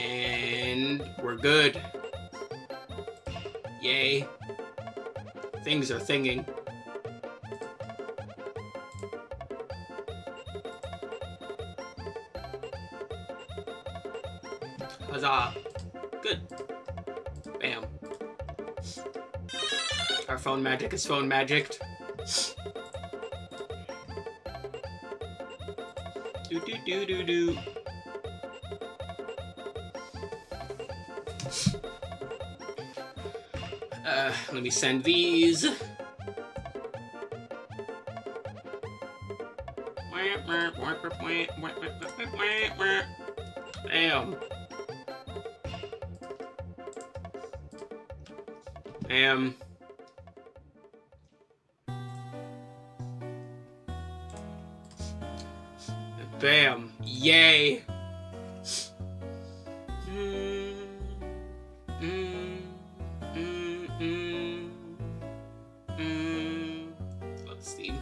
And we're good. Yay. Things are thinging. Huzzah. Good. Bam. Our phone magic is phone magicked. Do do do do do. Let me send these. Bam. Bam. Bam. Yay. Let's see.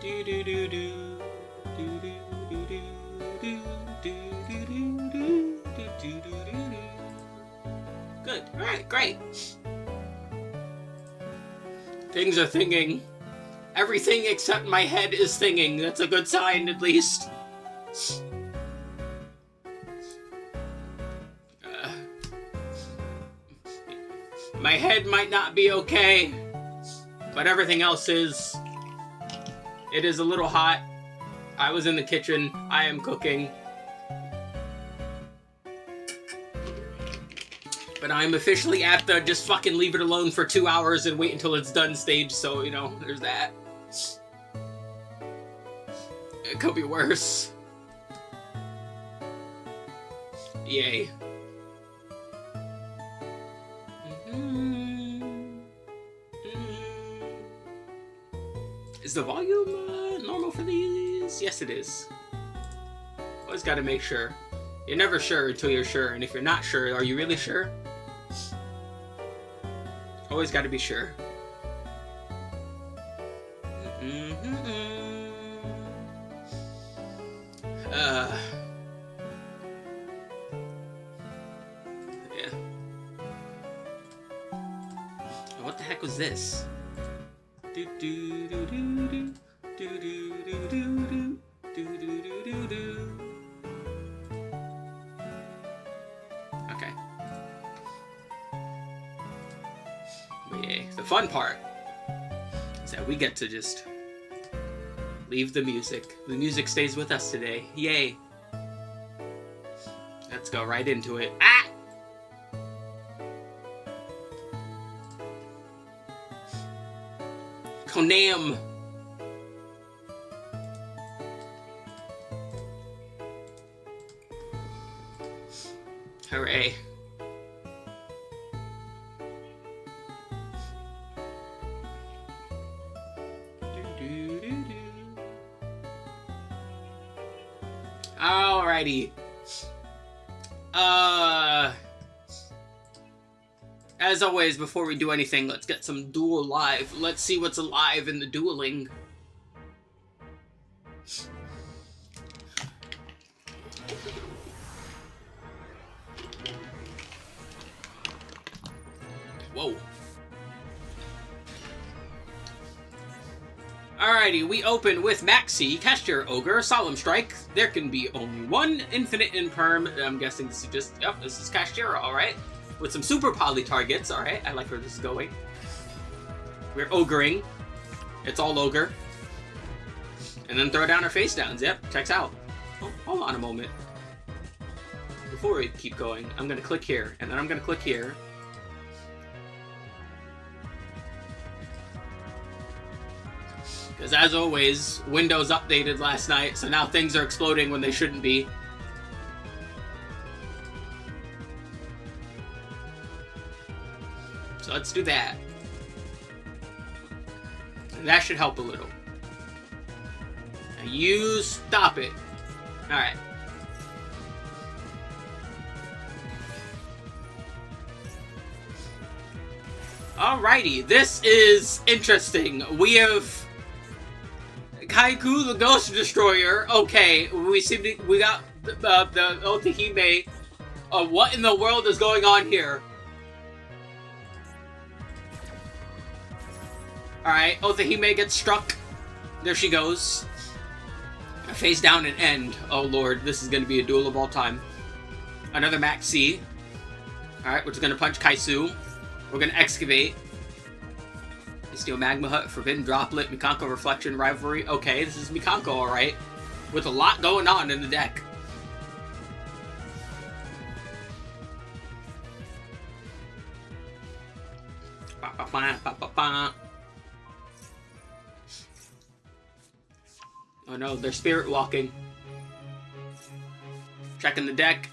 Do do do do. Do do do do do do do do do do. Good. All right. Great. Things are thinging. Everything except my head is thinging. That's a good sign, at least. My head might not be okay, but everything else is. It is a little hot. I was in the kitchen. I am cooking. But I'm officially at the just fucking leave it alone for 2 hours and wait until it's done stage, so, you know, there's that. It could be worse. Yay. Is the volume normal for these? Yes, it is. Always gotta make sure. You're never sure until you're sure, and if you're not sure, are you really sure? Always gotta be sure. Yeah. What the heck was this? Do do do do do do do do do do do do do. Okay. But yeah, the fun part is that we get to just leave the music. The music stays with us today. Yay. Let's go right into it. Ah! Konam. Hooray. Alrighty. As always, before we do anything, let's get some Duel live. Let's see what's alive in the dueling. Whoa. Alrighty, we open with Maxi, Cashier Ogre, Solemn Strike. There can be only one, Infinite Imperm. I'm guessing this is just, yep, this is Cashier, alright. With some super poly targets, alright, I like where this is going. We're ogering. It's all ogre. And then throw down our face downs, yep, checks out. Oh, hold on a moment. Before we keep going, I'm gonna click here, and then I'm gonna click here. Because as always, Windows updated last night, so now things are exploding when they shouldn't be. So let's do that. And that should help a little. Now you stop it. Alright. Alrighty, this is interesting. We have Kaiku the Ghost Destroyer. Okay, we got the Otahime. What in the world is going on here? Alright, Otahime gets struck. There she goes. Face down and end. Oh lord, this is gonna be a duel of all time. Another Max C. Alright, we're just gonna punch Kaisu. We're gonna excavate. Steel Magma Hut, Forbidden Droplet, Mikanko Reflection Rivalry. Okay, this is Mikanko, alright. With a lot going on in the deck. Ba, ba, ba, ba, ba, ba. Oh no, they're spirit walking. Checking the deck.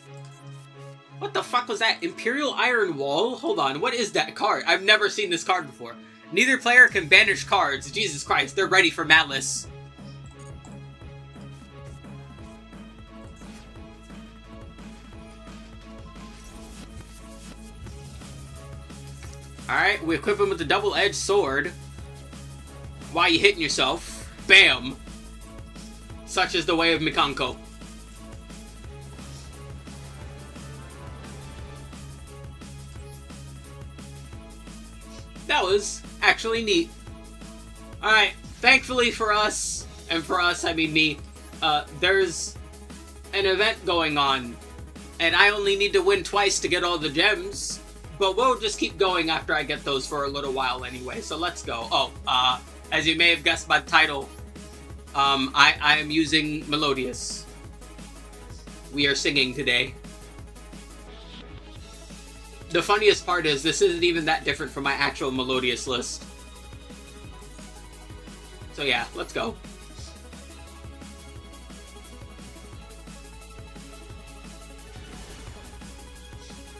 What the fuck was that? Imperial Iron Wall? Hold on, what is that card? I've never seen this card before. Neither player can banish cards. Jesus Christ, they're ready for Malice. Alright, we equip him with the double-edged sword. Why are you hitting yourself? Bam! Such is the way of Mikanko. That was actually neat. Alright, thankfully for us, and for us, I mean me, there's an event going on, and I only need to win twice to get all the gems, but we'll just keep going after I get those for a little while anyway, so let's go. Oh, as you may have guessed by the title, I am using Melodious. We are singing today. The funniest part is, this isn't even that different from my actual Melodious list. So yeah, let's go.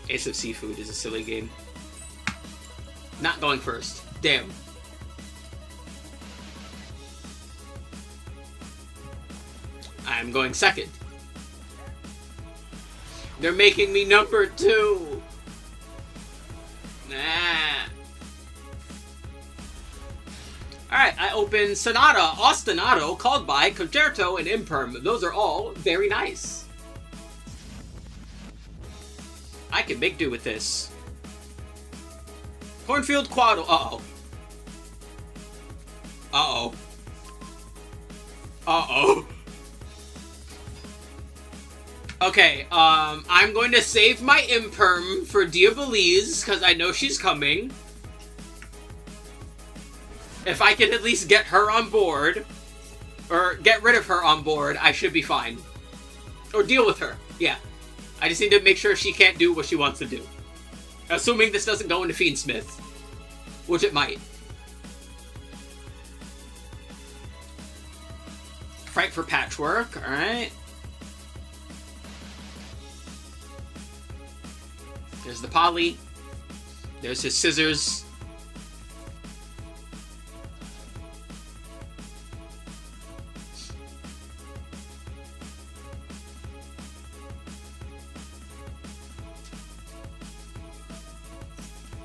Ace of Seafood is a silly game. Not going first. Damn. I'm going second. They're making me number 2. Nah. Alright, I open Sonata, Ostinato, Called By, Concerto, and Imperm. Those are all very nice. I can make do with this. Cornfield Quaddle. Uh-oh. Uh-oh. Uh-oh. Okay, I'm going to save my Imperm for Diabolise, because I know she's coming. If I can at least get her on board, or get rid of her on board, I should be fine. Or deal with her, yeah. I just need to make sure she can't do what she wants to do. Assuming this doesn't go into Fiendsmith. Which it might. Fright for Patchwork, alright. There's the Poly. There's his scissors.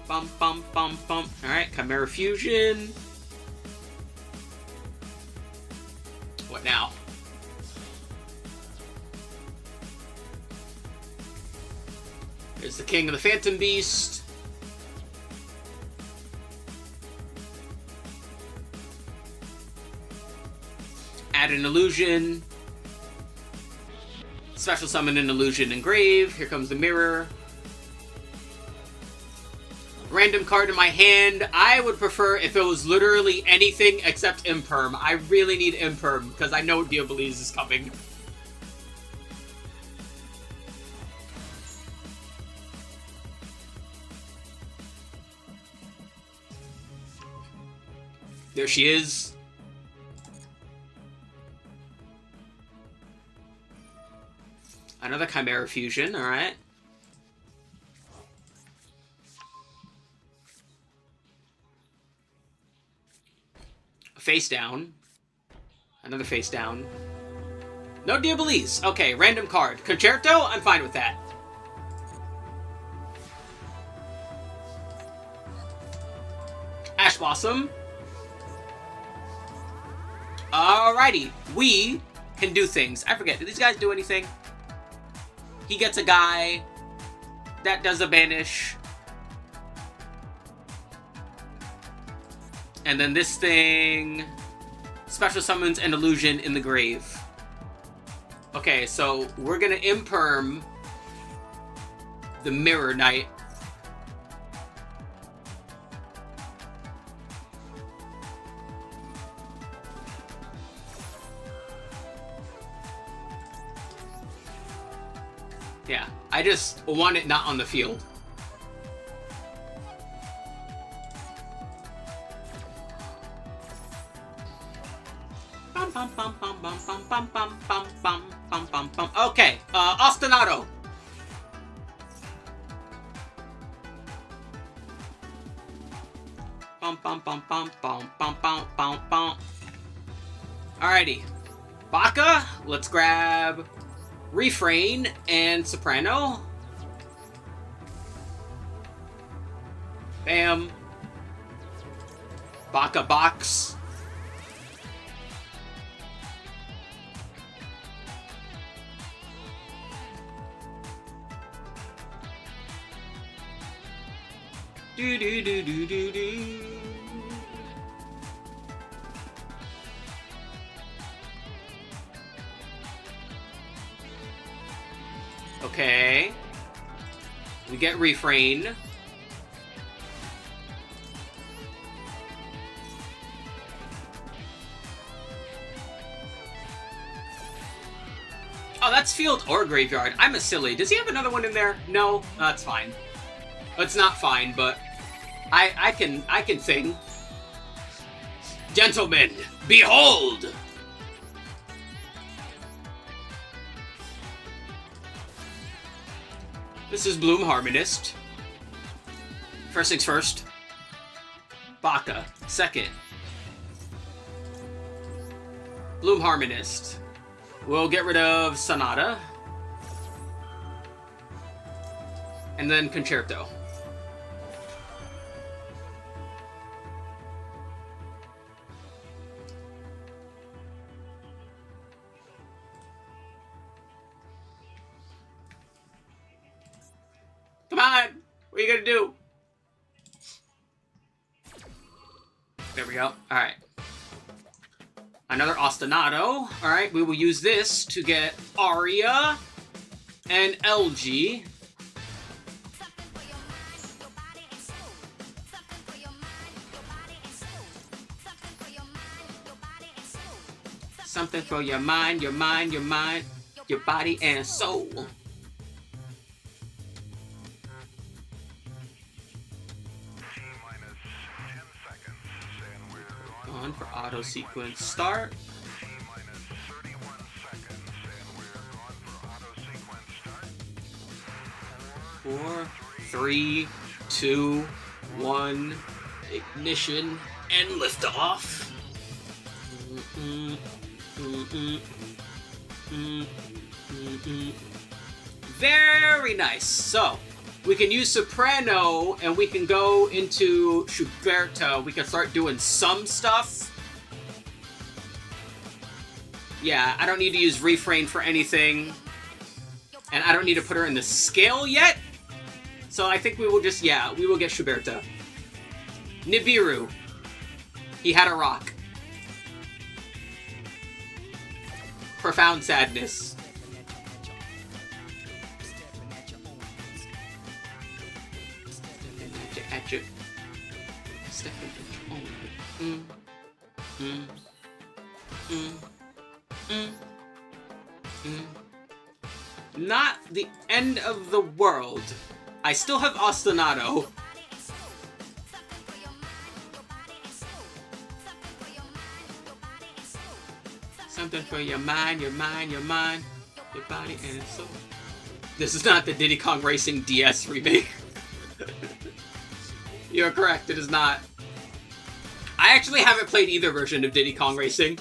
Bum, bum, bum, bum. Alright, Chimera Fusion. What now? There's the King of the Phantom Beast. Add an illusion. Special summon an illusion engrave. Here comes the mirror. Random card in my hand. I would prefer if it was literally anything except Imperm. I really need Imperm because I know Diabolise is coming. There she is. Another Chimera Fusion, alright. Face down. Another face down. No Diabolise. Okay, random card. Concerto? I'm fine with that. Ash Blossom. Alrighty, we can do things. I forget, do these guys do anything? He gets a guy. That does a banish. And then this thing... Special summons an illusion in the grave. Okay, so we're gonna imperm the Mirror Knight. Yeah, I just want it not on the field. Okay, ostinato. Alrighty, Baka. Let's grab Refrain and Soprano. Bam. Baka box. Do do do do do do. Okay. We get Refrain. Oh, that's field or graveyard. I'm a silly. Does he have another one in there? No, that's fine. It's not fine, but I can sing. Gentlemen, behold! This is Bloom Harmonist. First things first. Baka. Second. Bloom Harmonist. We'll get rid of Sonata. And then Concerto. Come on! What are you gonna do? There we go. Alright. Another ostinato. Alright, we will use this to get Aria and LG. Something for your mind, your mind, your mind, your body and soul. On for auto sequence start. 4, 3, 2, 1, ignition and lift off. Very nice. So we can use Soprano and we can go into Schuberta. We can start doing some stuff. Yeah, I don't need to use Refrain for anything. And I don't need to put her in the scale yet. So I think we will just, yeah, we will get Schuberta. Nibiru. He had a rock. Profound sadness. At you. Stepping at your own. Not the end of the world. I still have ostinato. Something for your mind, your mind, your mind, your body and soul. This is not the Diddy Kong Racing DS remake. You're correct, it is not. I actually haven't played either version of Diddy Kong Racing.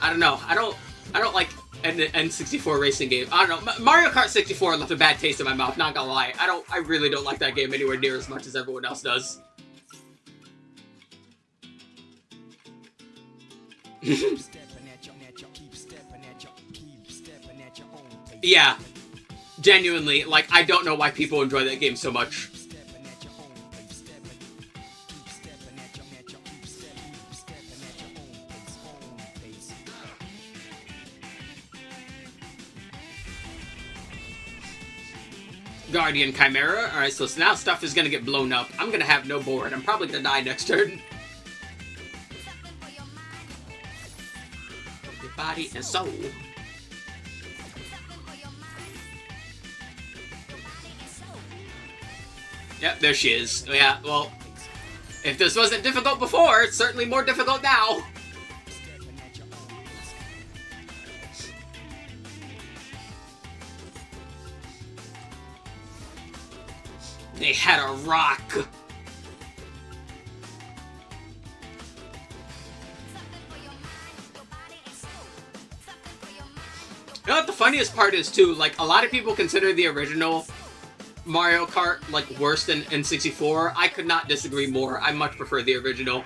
I don't know. I don't like an N64 racing game. I don't know. Mario Kart 64 left a bad taste in my mouth, not gonna lie. I really don't like that game anywhere near as much as everyone else does. Yeah, genuinely, like, I don't know why people enjoy that game so much. Guardian Chimera. Alright, so now stuff is gonna get blown up. I'm gonna have no board. I'm probably gonna die next turn. Your body and soul. Yep, there she is. Yeah, well, if this wasn't difficult before, it's certainly more difficult now. They had a rock. You know what the funniest part is, too? Like, a lot of people consider the original Mario Kart, like, worse than N64. I could not disagree more. I much prefer the original.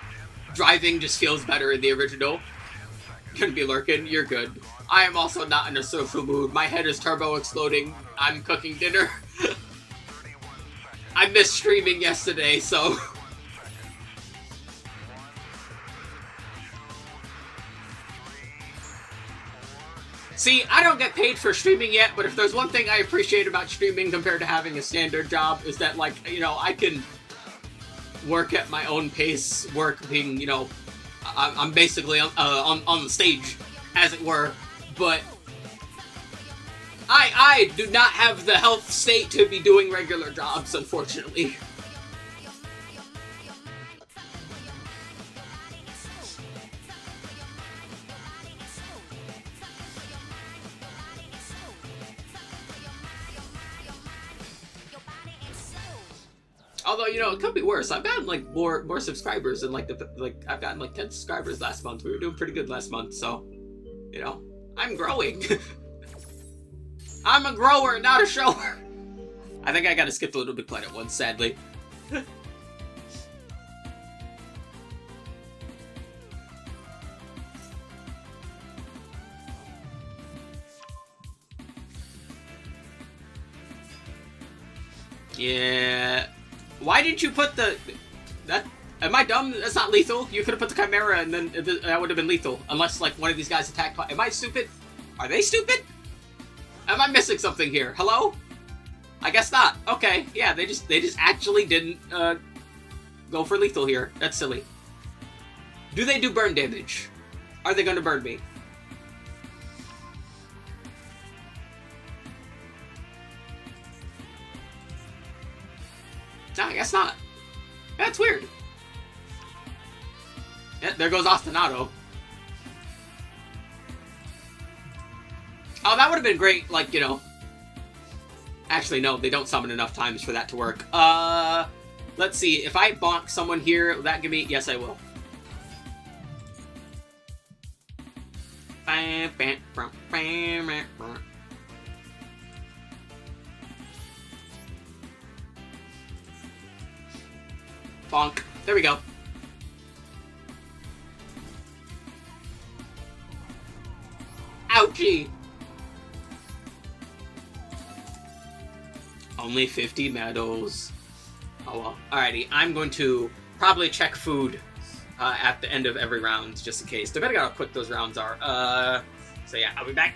Driving just feels better in the original. Gonna be lurking. You're good. I am also not in a social mood. My head is turbo exploding. I'm cooking dinner. I missed streaming yesterday, so... See, I don't get paid for streaming yet, but if there's one thing I appreciate about streaming compared to having a standard job is that, like, you know, I can work at my own pace, work being, you know, I'm basically on the stage, as it were, but I do not have the health state to be doing regular jobs, unfortunately. Although, you know, it could be worse. I've gotten, like, more subscribers and, like, I've gotten, like, 10 subscribers last month. We were doing pretty good last month, so, you know, I'm growing. I'm a grower, not a shower. I think I gotta skip the Little Big Planet one, sadly. Yeah. Why didn't you put that? Am I dumb? That's not lethal. You could have put the Chimera and then that would have been lethal. Unless, like, one of these guys attacked. Am I stupid? Are they stupid? Am I missing something here? Hello? I guess not. Okay. Yeah, they just actually didn't go for lethal here. That's silly. Do they do burn damage? Are they going to burn me? No, I guess not. That's weird. Yeah, there goes Ostinato. Oh, that would have been great, like, you know. Actually, no, they don't summon enough times for that to work. Let's see. If I bonk someone here, will that give me... Yes, I will. Bonk. There we go. Ouchie! Only 50 medals. Oh well. Alrighty, I'm going to probably check food at the end of every round, just in case. Depending on how quick those rounds are. So yeah, I'll be back.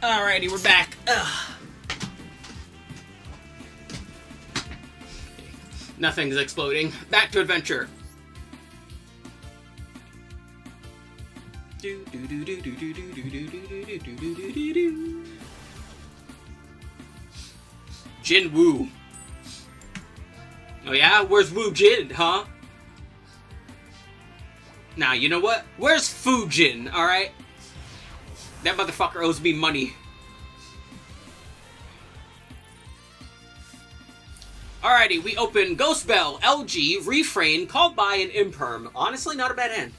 Alrighty, we're back. Ugh. Nothing's exploding. Back to adventure. Jin Woo. Oh yeah? Where's Woo Jin, huh? Now, you know what? Where's Fujin, alright? That motherfucker owes me money. Alrighty, we open Ghost Bell, LG, Refrain, Called by, and Imperm. Honestly, not a bad hand.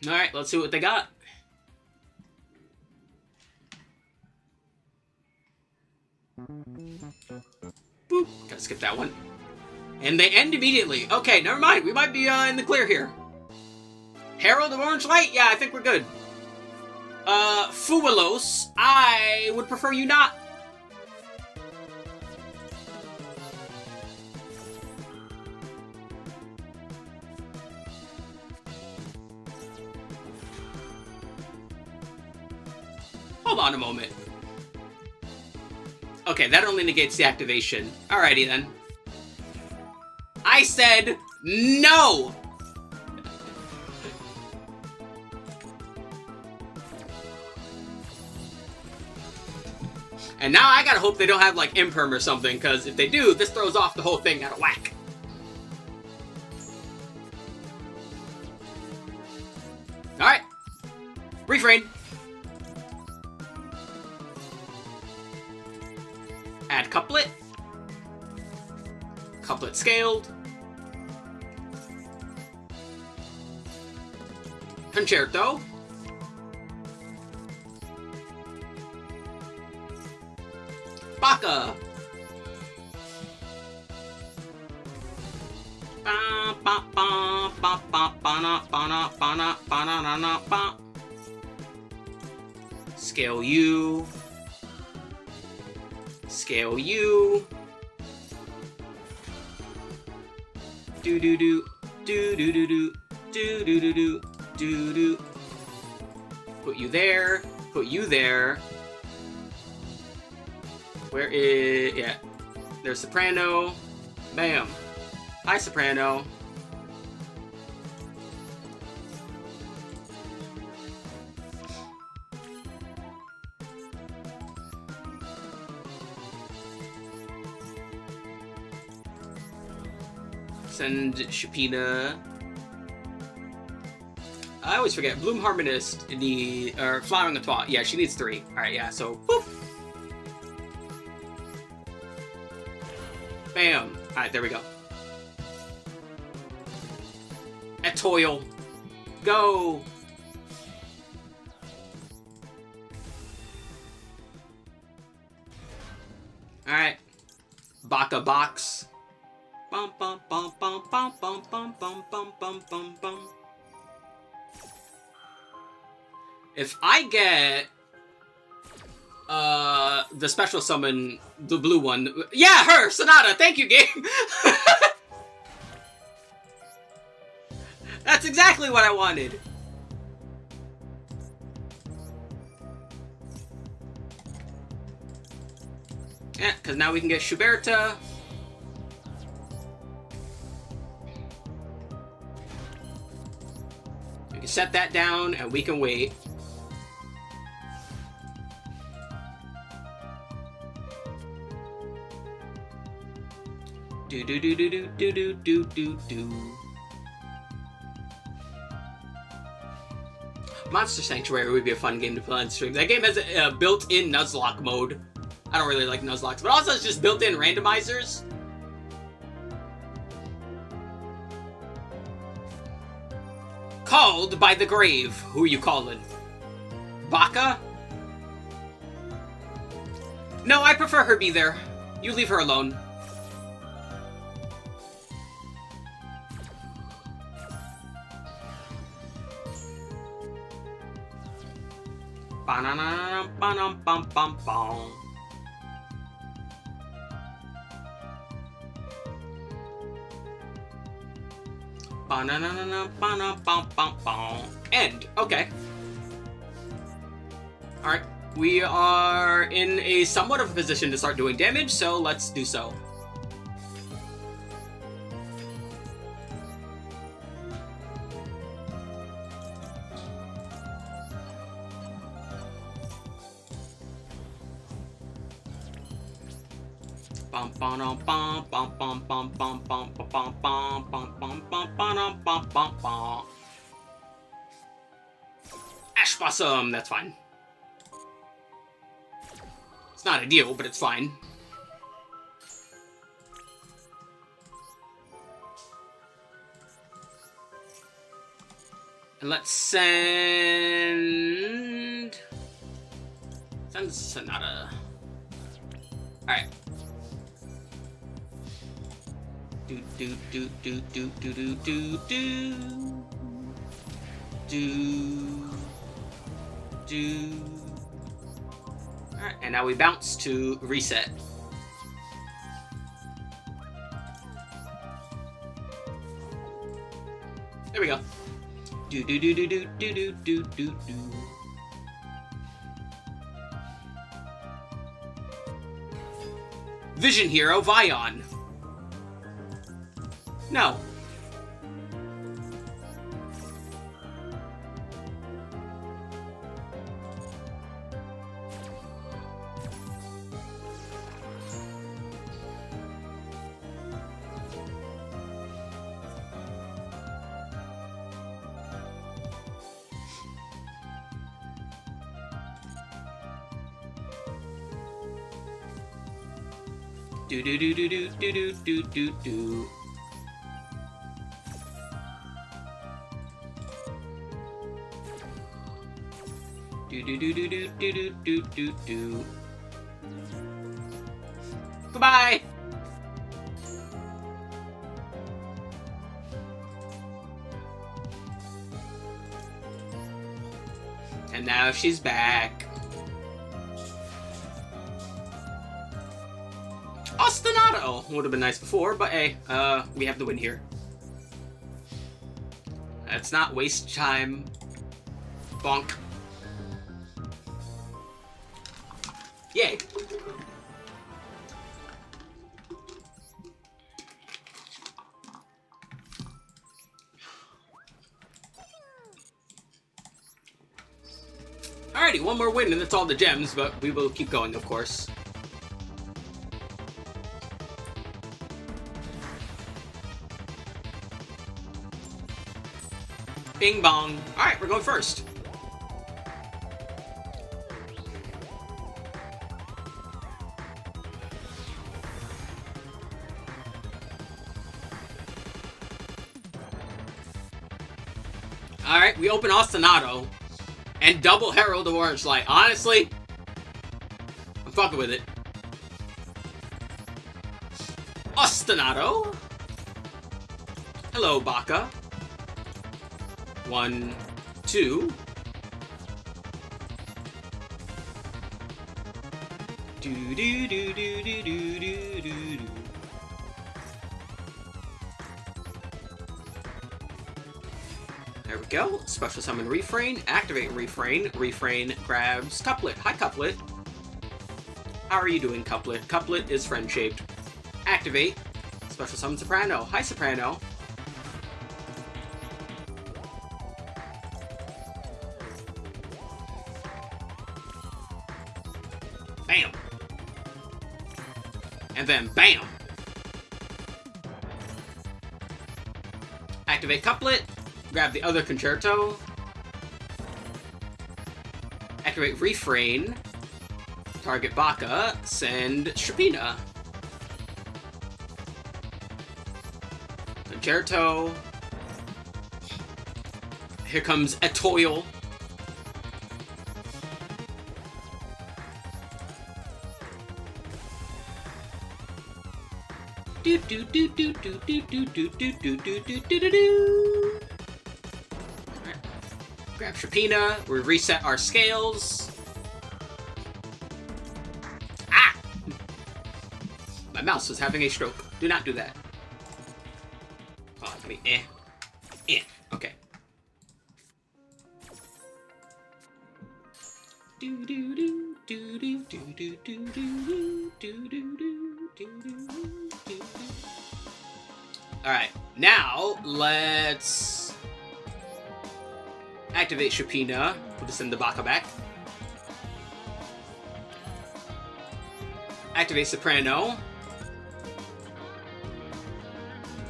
Alright, let's see what they got. Boop. Gotta skip that one. And they end immediately. Okay, never mind. We might be in the clear here. Herald of Orange Light? Yeah, I think we're good. Fuelos. I would prefer you not. Hold on a moment. Okay, that only negates the activation. Alrighty then. I said no! And now I gotta hope they don't have like Imperm or something, because if they do, this throws off the whole thing out of whack. Alright. Refrain. Add couplet. Couplet scaled. Concerto. Baka. Ba ba ba ba ba ba na ba na ba na ba na na na ba. Scale U. Scale U. Do do do do do do do do do do do do do. Put you there. Put you there. Where is... yeah. There's soprano. Bam. Hi, soprano. Send Shapina. I always forget. Bloom Harmonist, or Flowering the Twat. Yeah, she needs 3. Alright, yeah, so, boop. Bam. Alright, there we go. Etoile. Go! Alright. Baka Box. Bum bum bum bum bum bum bum bum bum bum bum bum. If I get the special summon, the blue one. Yeah, her! Sonata! Thank you, game! That's exactly what I wanted! Yeah, because now we can get Schuberta. We can set that down, and we can wait. Do do do do do do do do do do. Monster Sanctuary would be a fun game to play on stream. That game has a built-in Nuzlocke mode. I don't really like Nuzlocks, but also it's just built-in randomizers. Called by the grave. Who are you calling? Baka? No, I prefer her be there. You leave her alone. Ba-na-na-na-bum-bum-bum-bum. End. Okay. Alright. We are in a somewhat of a position to start doing damage, so let's do so. Ash Blossom, that's fine. It's not ideal, but it's fine. And let's send Sonata. Alright. Alright, and now we bounce to reset. There we go. Vision Hero Vion. No. Do do do do do do do do do. Do do do do do do do do do. Goodbye. And now she's back. Ostinato would have been nice before, but hey, we have the win here. Let's not waste time. Bonk. Yay. Alrighty, one more win and that's all the gems, but we will keep going, of course. Bing bong. Alright, we're going first. Alright, we open Ostinato and double Herald of Orange Light. Honestly, I'm fucking with it. Ostinato. Hello, Baka. 1, 2. Do do do do do do do do. There we go. Special summon Refrain. Activate Refrain. Refrain grabs Couplet. Hi, Couplet. How are you doing, Couplet? Couplet is friend-shaped. Activate. Special summon Soprano. Hi, Soprano. Bam. And then bam. Activate Couplet. Grab the other concerto. Activate Refrain. Target Baka. Send Shrapina. Concerto. Here comes Etoile. Do do do do do do do do do do do do do do. Grab Shrapina. We reset our scales. Ah! My mouse was having a stroke. Do not do that. Oh, I mean, eh. Alright, now let's activate Shapina. Put this in the Baka back. Activate Soprano.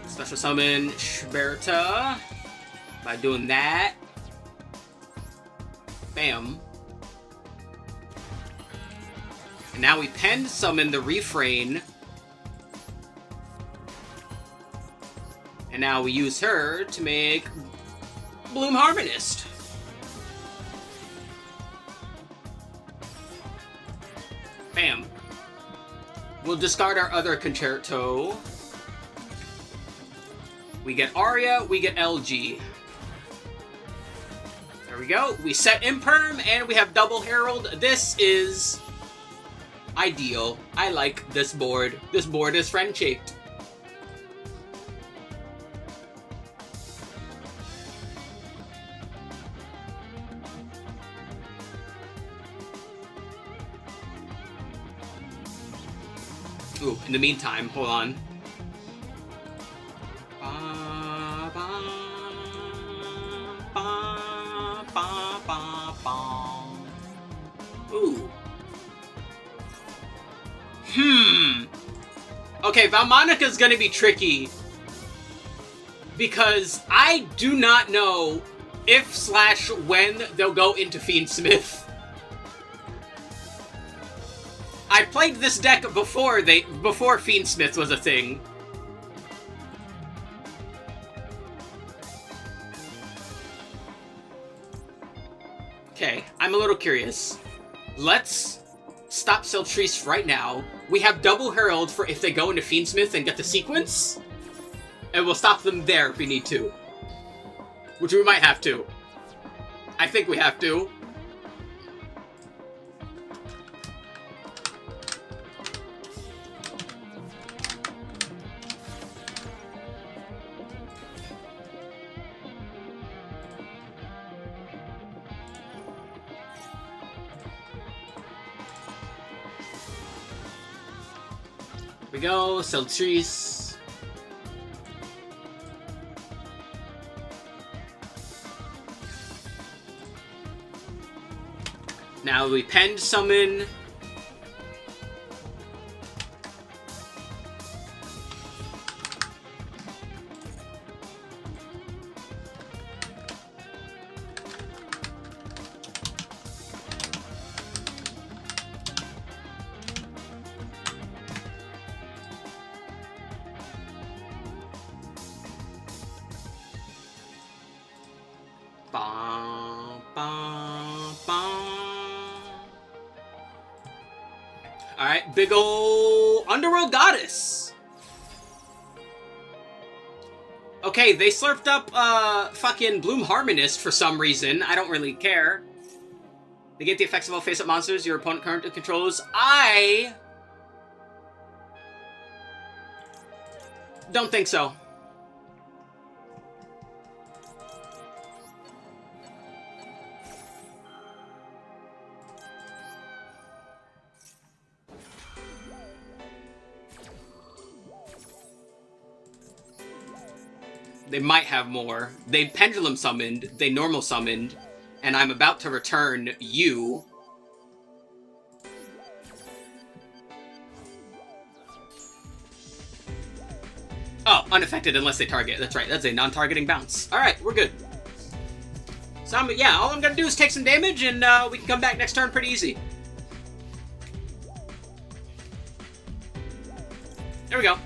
Special summon Schberta by doing that. Bam. And now we pen summon the Refrain. And now we use her to make Bloom Harmonist. Bam. We'll discard our other concerto. We get Aria, we get LG. There we go. We set Imperm, and we have Double Herald. This is ideal. I like this board. This board is friend-shaped. Ooh, in the meantime, hold on. Ooh. Okay, Valmonica's gonna be tricky. Because I do not know if/when they'll go into Fiendsmith. I played this deck before Fiendsmith was a thing. Okay, I'm a little curious. Let's stop Celtrice right now. We have Double Herald for if they go into Fiendsmith and get the sequence. And we'll stop them there if we need to. Which we might have to. I think we have to. Here we go, Celtrice. Now we pen summon. Alright, big ol' Underworld Goddess. Okay, they slurped up fucking Bloom Harmonist for some reason. I don't really care. They get the effects of all face-up monsters your opponent currently controls. I don't think so. They might have more. They Pendulum summoned, they normal summoned, and I'm about to return you. Oh, unaffected unless they target. That's right, that's a non-targeting bounce. Alright, we're good. So, yeah, all I'm gonna do is take some damage, and we can come back next turn pretty easy. There we go.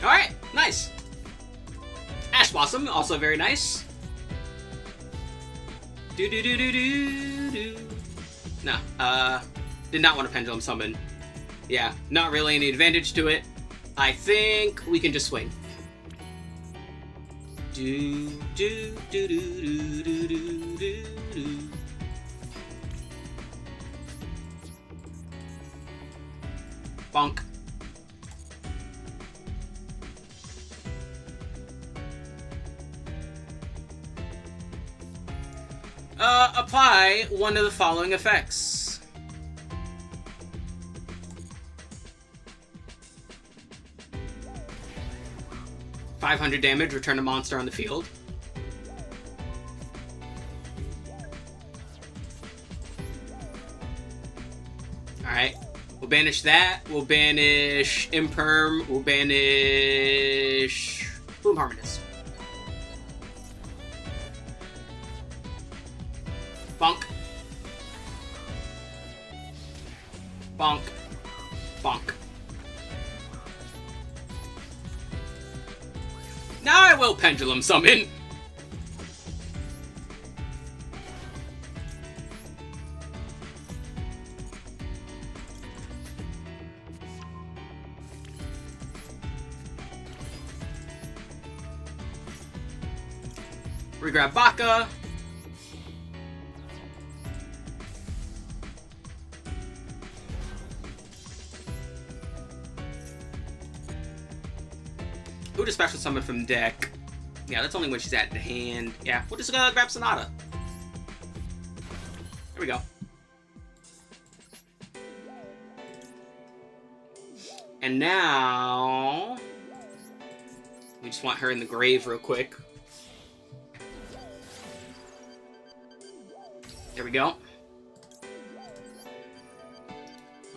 Alright, nice. Ash Blossom, also very nice. No, did not want to Pendulum Summon. Yeah, not really any advantage to it. I think we can just swing. Bonk. apply one of the following effects. $500 damage, return a monster on the field. Alright. We'll banish that. We'll banish Imperm. We'll banish Boom Harmonist. Bonk. Bonk. Bonk. Now I will Pendulum Summon. Regrab Baka. Who to special summon from deck? Yeah, that's only when she's at the hand. Yeah, we'll just grab Sonata. There we go. And now we just want her in the grave real quick. There we go.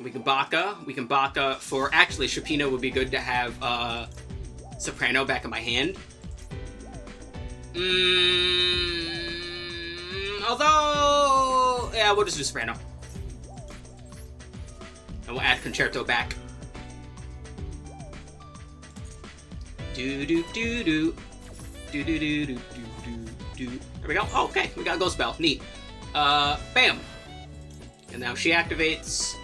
We can Baka. We can Baka for... Actually, Shapina would be good to have Soprano back in my hand. Although... Yeah, we'll just do Soprano. And we'll add Concerto back. Do-do-do-do. Do-do-do-do-do-do-do. There we go. Oh, okay. We got Ghost Bell. Neat. Bam! And now she activates.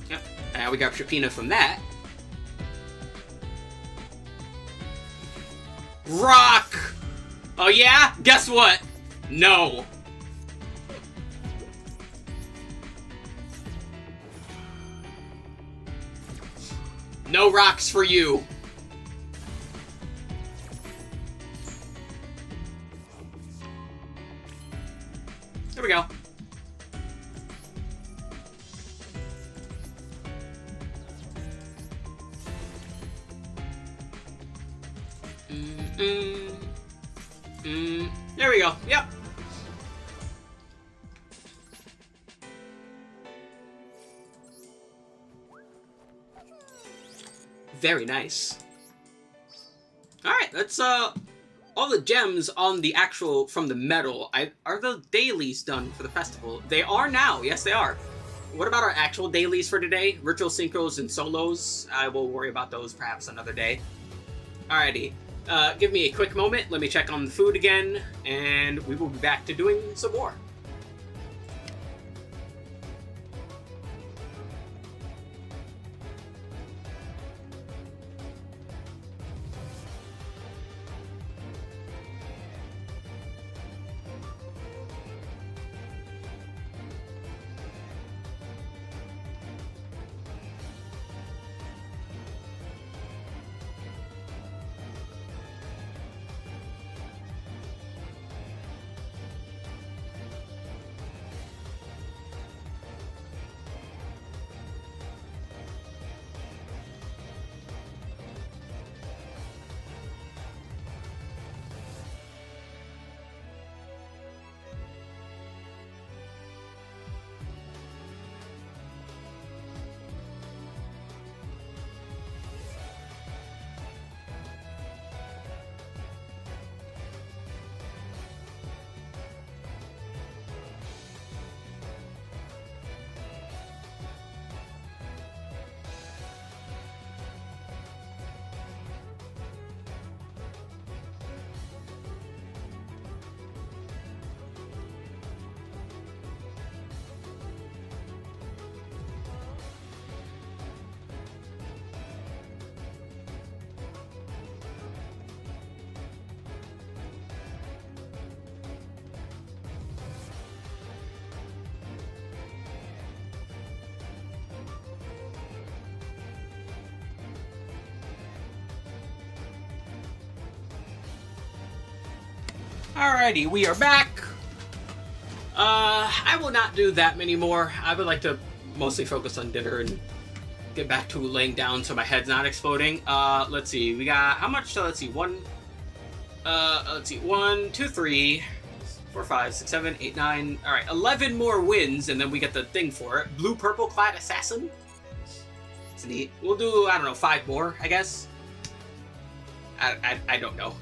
Yep. And now we got Shapina from that. Rock! Oh yeah? Guess what? No. No rocks for you. There we go. There we go. Yep. Very nice. Alright, let's all the gems on the actual, from the medal, are the dailies done for the festival? They are now, yes they are. What about our actual dailies for today? Virtual synchros and solos? I will worry about those perhaps another day. Alrighty, give me a quick moment, let me check on the food again, and we will be back to doing some more. Alrighty, we are back. I will not do that many more. I would like to mostly focus on dinner and get back to laying down so my head's not exploding. Let's see. We got how much? Let's see. Let's see. 1, 2, 3, 4, 5, 6, 7, 8, 9. All right, 11 more wins, and then we get the thing for it. Blue purple clad assassin. It's neat. We'll do, I don't know, 5 more, I guess. I don't know.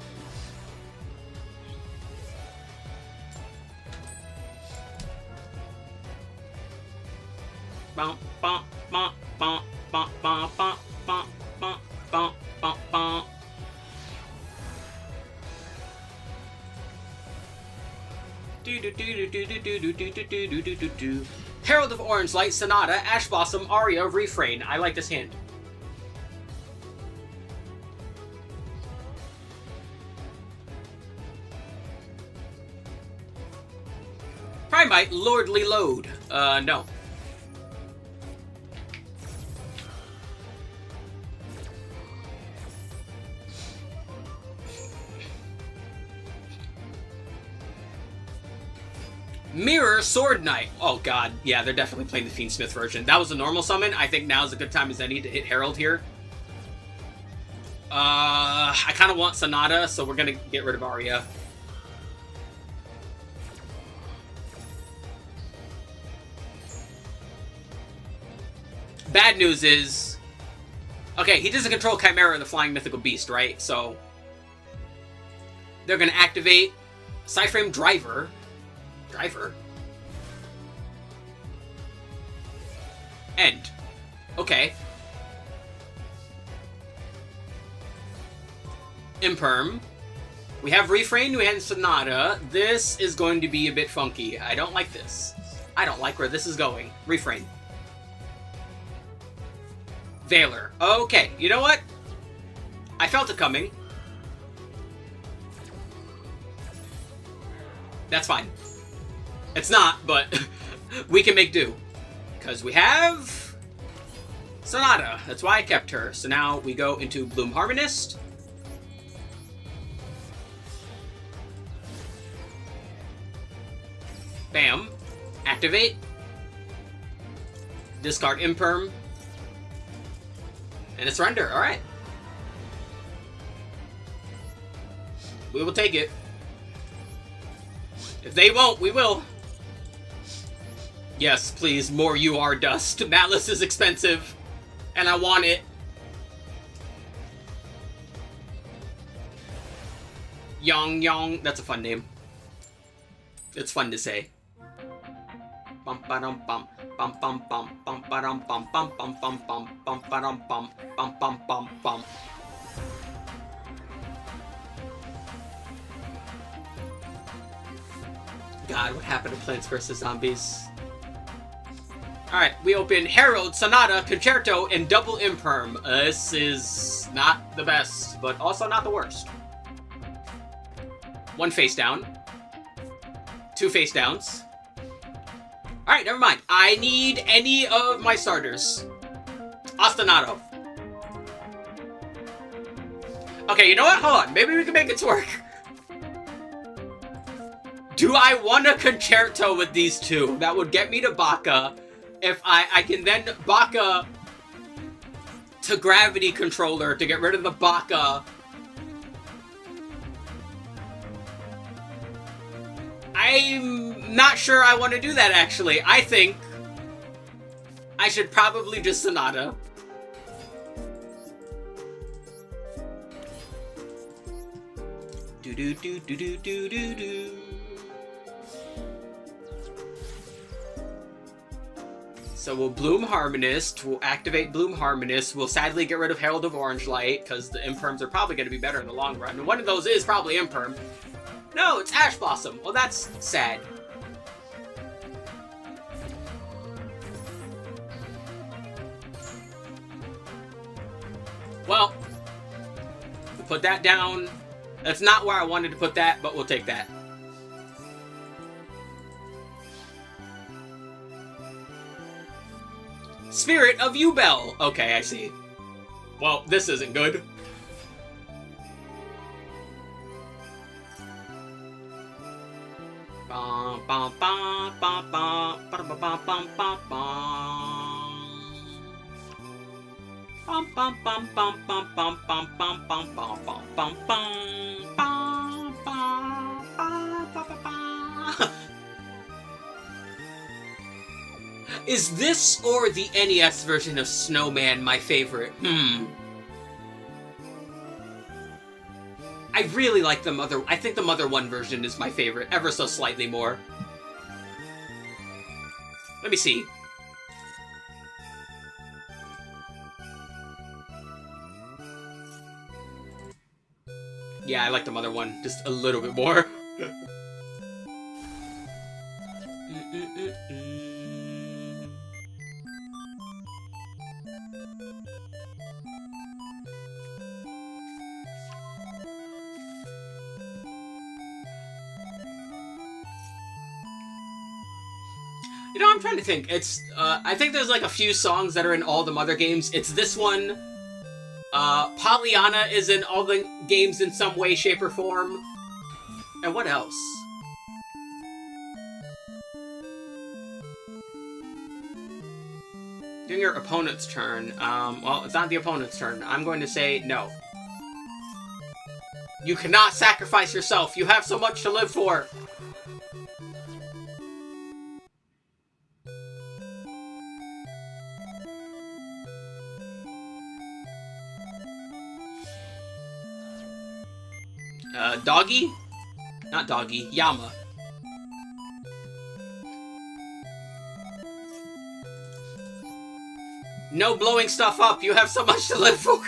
Bump, bump, bump, bump, bump, bump, bump, bump, bump, bump, bump, bump. Herald of Orange Light, Sonata, Ash Blossom, Aria, Refrain. I like this hand. Primite, Lordly Load. No. Mirror, Sword Knight. Oh god, yeah, they're definitely playing the Fiendsmith version. That was a normal summon. I think now's a good time as any to hit Herald here. I kind of want Sonata, so we're gonna get rid of Aria. Bad news is... Okay, he doesn't control Chimera, the Flying Mythical Beast, right? So... They're gonna activate Psyframe Driver. End. Okay. Imperm. We have Refrain, we have Sonata. This is going to be a bit funky. I don't like this. I don't like where this is going. Refrain. Valor. Okay, you know what? I felt it coming. That's fine. It's not, but we can make do. Because we have Sonata. That's why I kept her. So now we go into Bloom Harmonist. Bam. Activate. Discard Imperm. And it's Surrender. Alright. We will take it. If they won't, we will. Yes, please, more UR dust. Malice is expensive, and I want it. Yong Yong, that's a fun name. It's fun to say. Bum ba dum bum bum bum bum bum ba dum bum bum bum bum bum bum ba dum bum bum bum bum bum. God, what happened to Plants vs. Zombies? Alright, we open Herald, Sonata, Concerto, and Double Imperm. This is not the best, but also not the worst. 1 face down. 2 face downs. Alright, never mind. I need any of my starters. Ostinato. Okay, you know what? Hold on. Maybe we can make it work. Do I want a Concerto with these two? That would get me to Baka. If I can then Baka to Gravity Controller to get rid of the Baka. I'm not sure I want to do that, actually. I think I should probably just Sonata. Do-do-do-do-do-do-do-do. So we'll Bloom Harmonist, we'll activate Bloom Harmonist, we'll sadly get rid of Herald of Orange Light, because the Imperms are probably going to be better in the long run, and one of those is probably Imperm. No, it's Ash Blossom. Well, that's sad. Well, we'll put that down. That's not where I wanted to put that, but we'll take that. Spirit of Ubel. Okay, I see. Well, this isn't good. Bum, bum, bum, bum, bum. bum bum bum bum bum bum bum bum bum bum bum bum bum bum bum bum. Is this or the NES version of Snowman my favorite? I really like the Mother... I think the Mother 1 version is my favorite, ever so slightly more. Let me see. Yeah, I like the Mother 1 just a little bit more. You know, I'm trying to think. It's, I think there's like a few songs that are in all the Mother games. It's this one. Pollyanna is in all the games in some way, shape, or form. And what else? During your opponent's turn. Well, it's not the opponent's turn. I'm going to say no. You cannot sacrifice yourself. You have so much to live for. Doggy? Not Doggy. Yama. No blowing stuff up. You have so much to live for.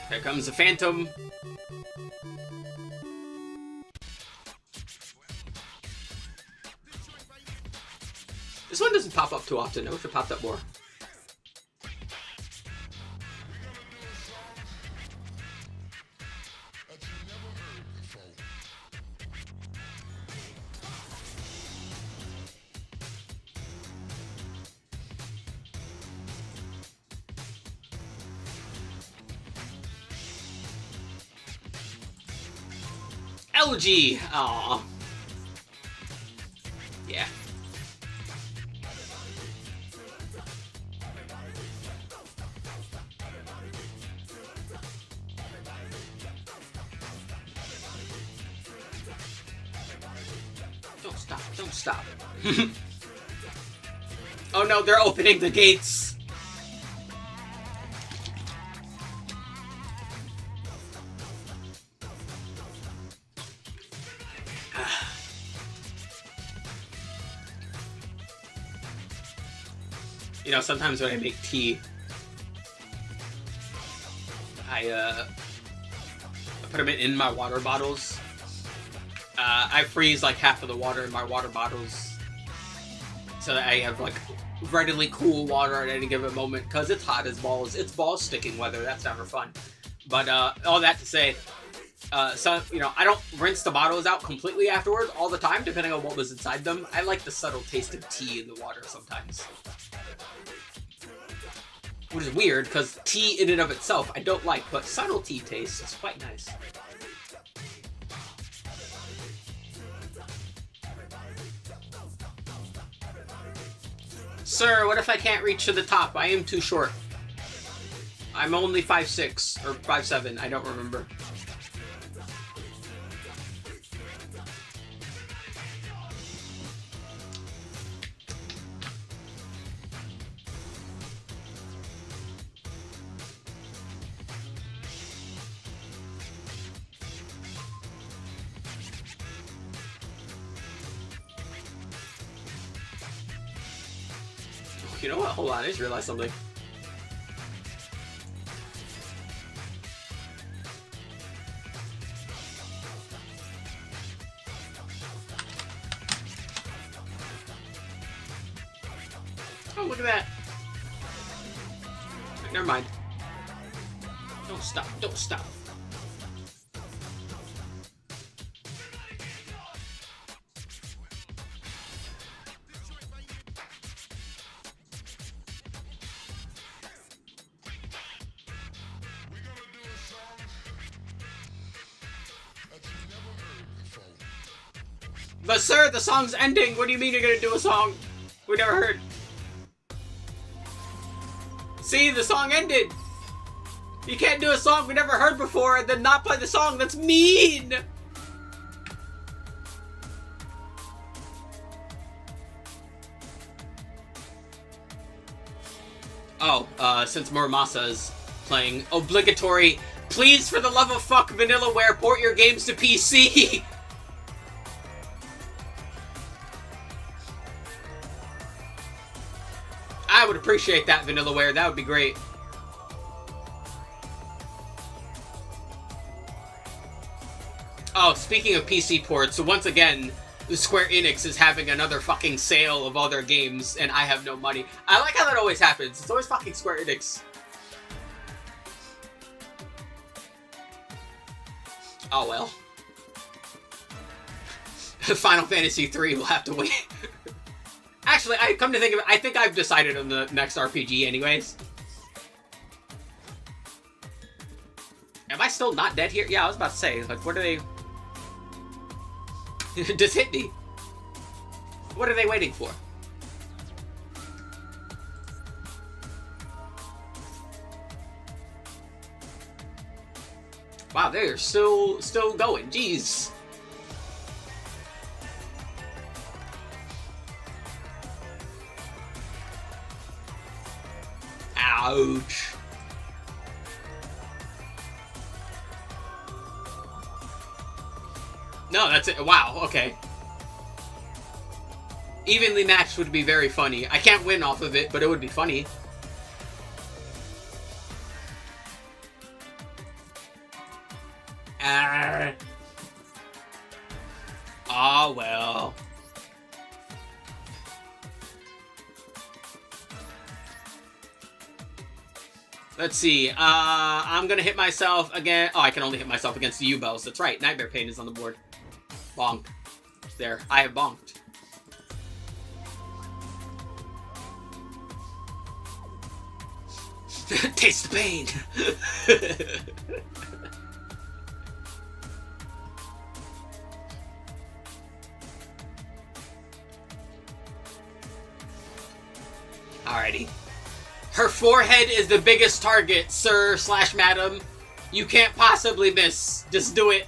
Here comes the Phantom. This one doesn't pop up too often. I wish it popped up more. LG! Aww. Yeah. Don't stop, don't stop. Oh no, they're opening the gates! You know, sometimes when I make tea, I put them in my water bottles. I freeze like half of the water in my water bottles so that I have like readily cool water at any given moment, because it's hot as balls. It's balls sticking weather. That's never fun. But all that to say, so you know, I don't rinse the bottles out completely afterwards all the time, depending on what was inside them. I like the subtle taste of tea in the water sometimes. Which is weird, because tea in and of itself I don't like, but subtle tea taste is quite nice. Sir, what if I can't reach to the top? I am too short. I'm only 5'6", or 5'7", I don't remember. You know what? Hold on, I just realized something. Oh, look at that. Never mind. Don't stop. Don't stop. But sir, the song's ending. What do you mean you're gonna do a song we never heard? See, the song ended. You can't do a song we never heard before and then not play the song. That's mean. Oh, since Muramasa is playing obligatory, please, for the love of fuck, Vanillaware, port your games to PC. I would appreciate that, Vanillaware. That would be great. Oh, speaking of PC ports, so once again, Square Enix is having another fucking sale of all their games, and I have no money. I like how that always happens. It's always fucking Square Enix. Oh well. Final Fantasy III will have to wait. Actually, I come to think of it, I think I've decided on the next RPG anyways. Am I still not dead here? Yeah, I was about to say, like, what are they... Just hit me. What are they waiting for? Wow, they're still going. Jeez. Ouch. No, that's it. Wow, okay. Evenly matched would be very funny. I can't win off of it, but it would be funny. Ah, well. Let's see. I'm gonna hit myself again. Oh, I can only hit myself against the U-Bells. That's right. Nightmare Pain is on the board. Bonk. There. I have bonked. Taste the pain. Alrighty. Her forehead is the biggest target, sir/madam. You can't possibly miss. Just do it.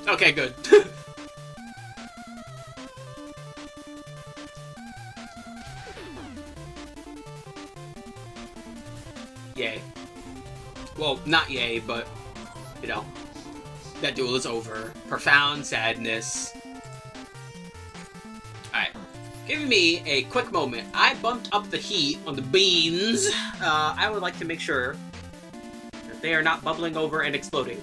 Okay, good. Yay. Well, not yay, but, you know, that duel is over. Profound sadness. Alright. Give me a quick moment. I bumped up the heat on the beans. I would like to make sure that they are not bubbling over and exploding.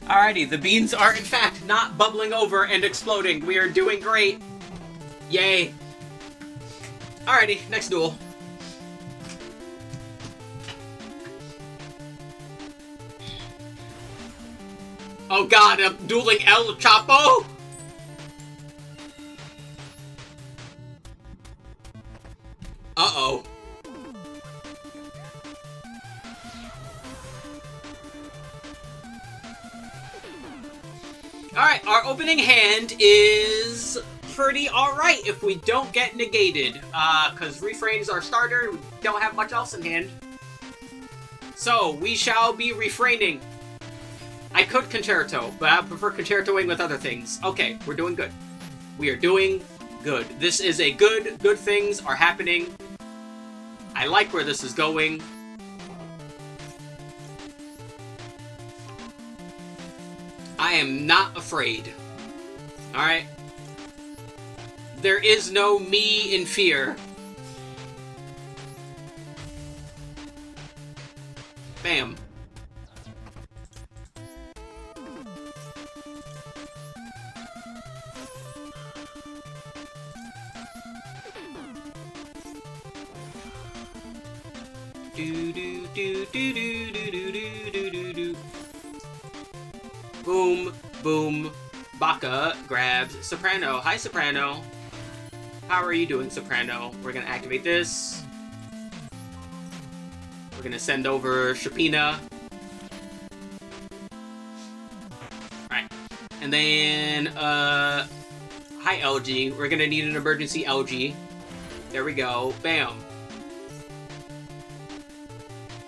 Alrighty, the beans are in fact not bubbling over and exploding. We are doing great. Yay. Alrighty, next duel. Oh god, I'm dueling El Chapo? Alright, our opening hand is pretty alright if we don't get negated. Because Refrain's our starter, we don't have much else in hand. So, we shall be refraining. I could concerto, but I prefer concertoing with other things. Okay, we're doing good. We are doing good. This is a good things are happening. I like where this is going. I am not afraid. Alright? There is no me in fear. Bam. Do do do do do do do do do do. Boom, boom. Baka grabs Soprano. Hi, Soprano. How are you doing, Soprano? We're gonna activate this. We're gonna send over Shapina. Alright. And then, hi, LG. We're gonna need an emergency LG. There we go. Bam.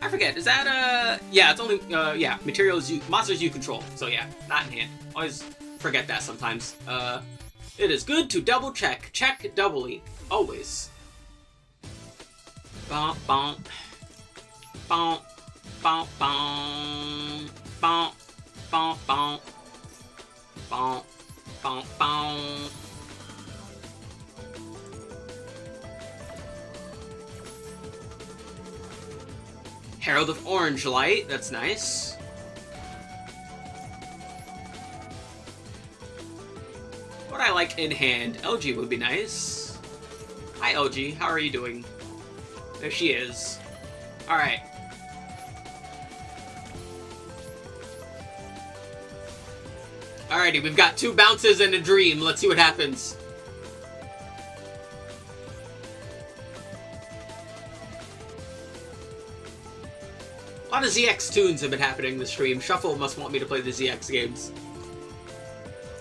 I forget, is that, yeah, it's only, yeah, materials monsters you control. So yeah, not in hand. Always forget that sometimes. It is good to double check. Check doubly. Always. Bonk, bonk. Bonk, bonk, bonk. Bonk, bonk, bonk. Bonk, bonk, bonk. Herald of Orange Light, that's nice. What I like in hand, LG would be nice. Hi LG, how are you doing? There she is. Alright. Alrighty, we've got 2 bounces and a dream. Let's see what happens. A lot of ZX tunes have been happening in the stream. Shuffle must want me to play the ZX games.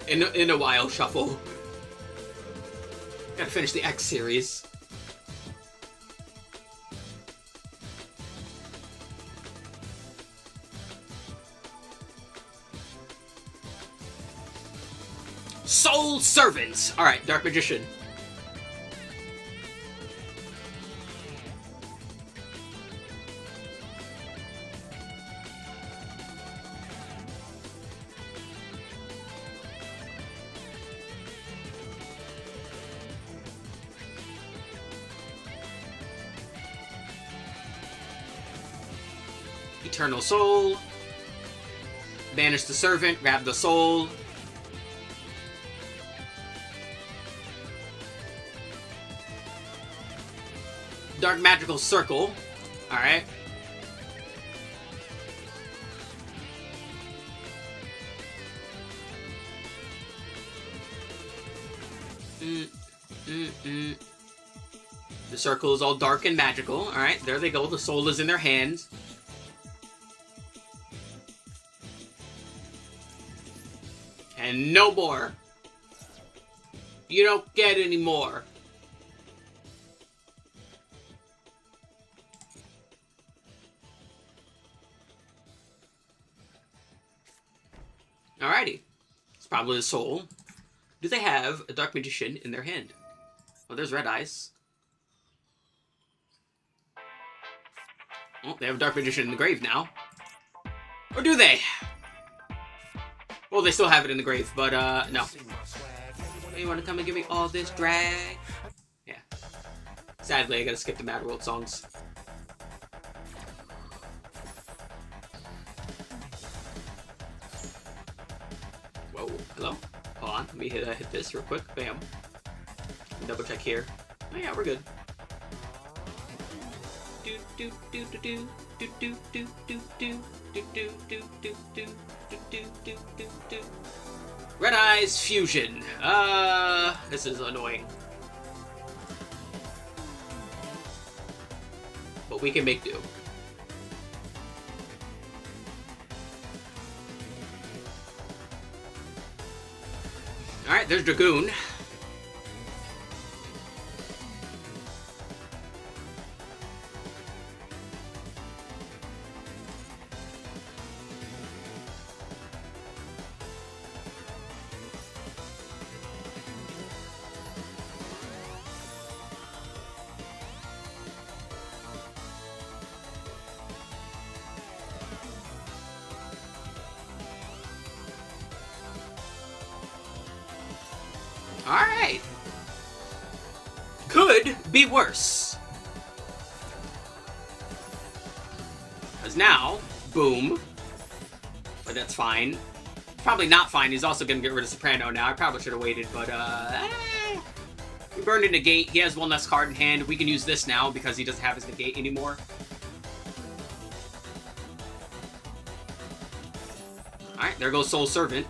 In a while, Shuffle. Gotta finish the X series. Soul Servant! Alright, Dark Magician. Eternal Soul. Banish the Servant, grab the Soul. Dark Magical Circle. Alright. The circle is all dark and magical. Alright, there they go. The soul is in their hands. And no more. You don't get any more. Alrighty. It's probably the soul. Do they have a Dark Magician in their hand? Oh, there's Red Eyes. Oh, they have a Dark Magician in the grave now. Or do they? Well, they still have it in the grave, but, no. You wanna come and give me all this drag? Yeah. Sadly, I gotta skip the Mad World songs. Whoa, hello? Hold on, let me hit this real quick. Bam. Double check here. Oh yeah, we're good. Do do do do do do do do do do do do do do do do do do do. Red Eyes Fusion. This is annoying. But we can make do. Alright, there's Dragoon. Alright. Could be worse. Because now, boom. But that's fine. Probably not fine. He's also going to get rid of Soprano now. I probably should have waited, but we burned a negate. He has one less card in hand. We can use this now because he doesn't have his negate anymore. Alright, there goes Soul Servant.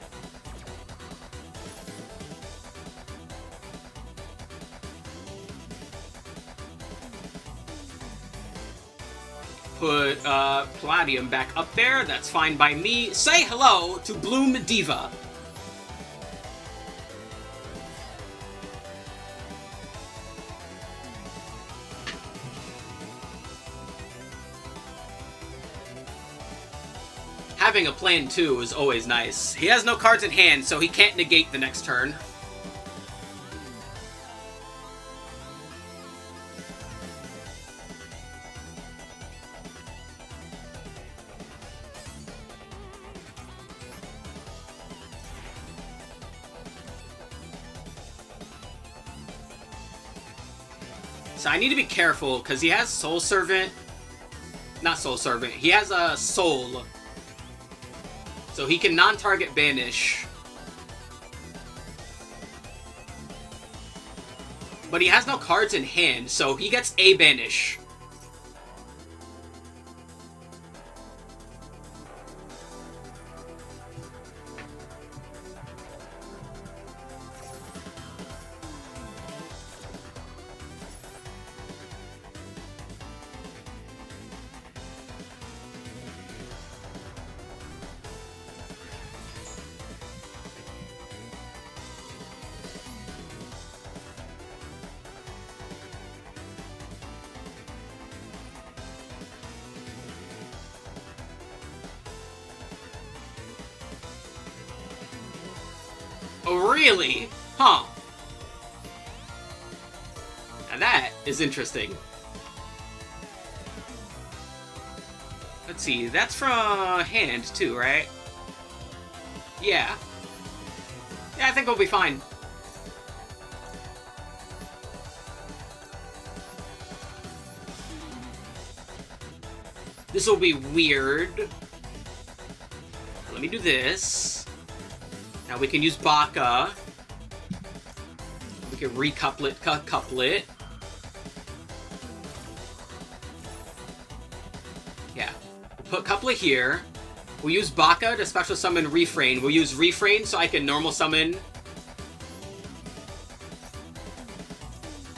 Put Palladium back up there. That's fine by me. Say hello to Bloom Diva. Having a plan too is always nice. He has no cards in hand, so he can't negate the next turn. So I need to be careful, because he has Soul Servant. Not Soul Servant. He has a Soul. So he can non-target banish. But he has no cards in hand, so he gets a banish. Oh, really? Huh. Now that is interesting. Let's see, that's from hand too, right? Yeah. Yeah, I think we'll be fine. This will be weird. Let me do this. Now we can use Baka. We can recouple it, couple it. Yeah. We'll put couple it here. We'll use Baka to special summon Refrain. We'll use Refrain so I can normal summon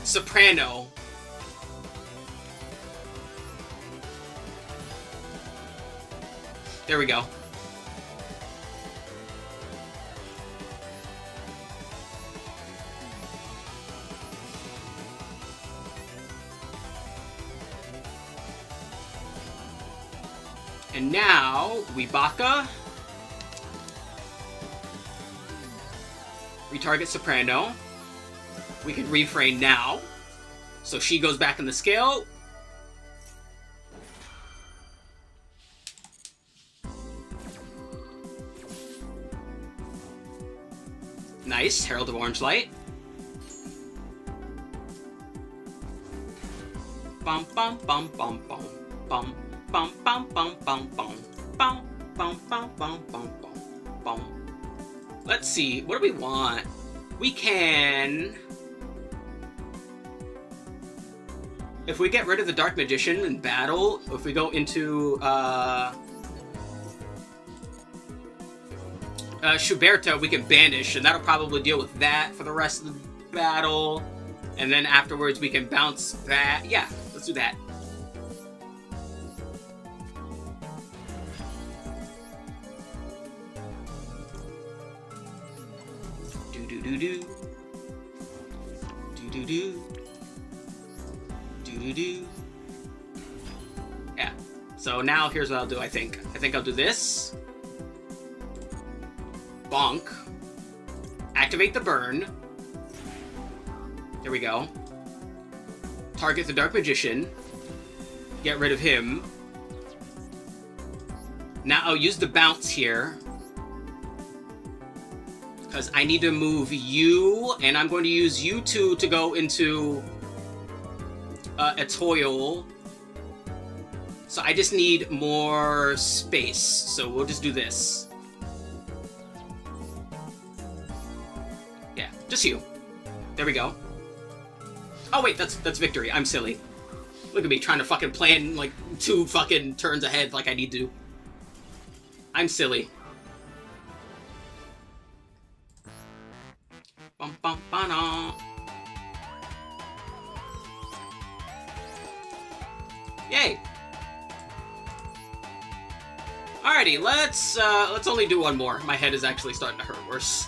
Soprano. There we go. And now, we Baka. Retarget Soprano. We can Refrain now. So she goes back in the scale. Nice, Herald of Orange Light. Bum bum bum bum bum bum. Bum bum bum bum bum bum bum bum bum bum bum bum. Let's see, what do we want? We can, if we get rid of the Dark Magician in battle, if we go into Schuberta, we can banish, and that'll probably deal with that for the rest of the battle. And then afterwards we can bounce back. Yeah, let's do that. Do-do-do. Do-do-do. Do-do-do. Yeah. So now here's what I'll do, I think. I think I'll do this. Bonk. Activate the burn. There we go. Target the Dark Magician. Get rid of him. Now I'll use the bounce here. Because I need to move you, and I'm going to use you two to go into a toil. So I just need more space. So we'll just do this. Yeah, just you. There we go. Oh wait, that's victory. I'm silly. Look at me trying to fucking plan like 2 fucking turns ahead like I need to. I'm silly. Bum, bum, ba-na. Yay! Alrighty, let's only do one more. My head is actually starting to hurt worse.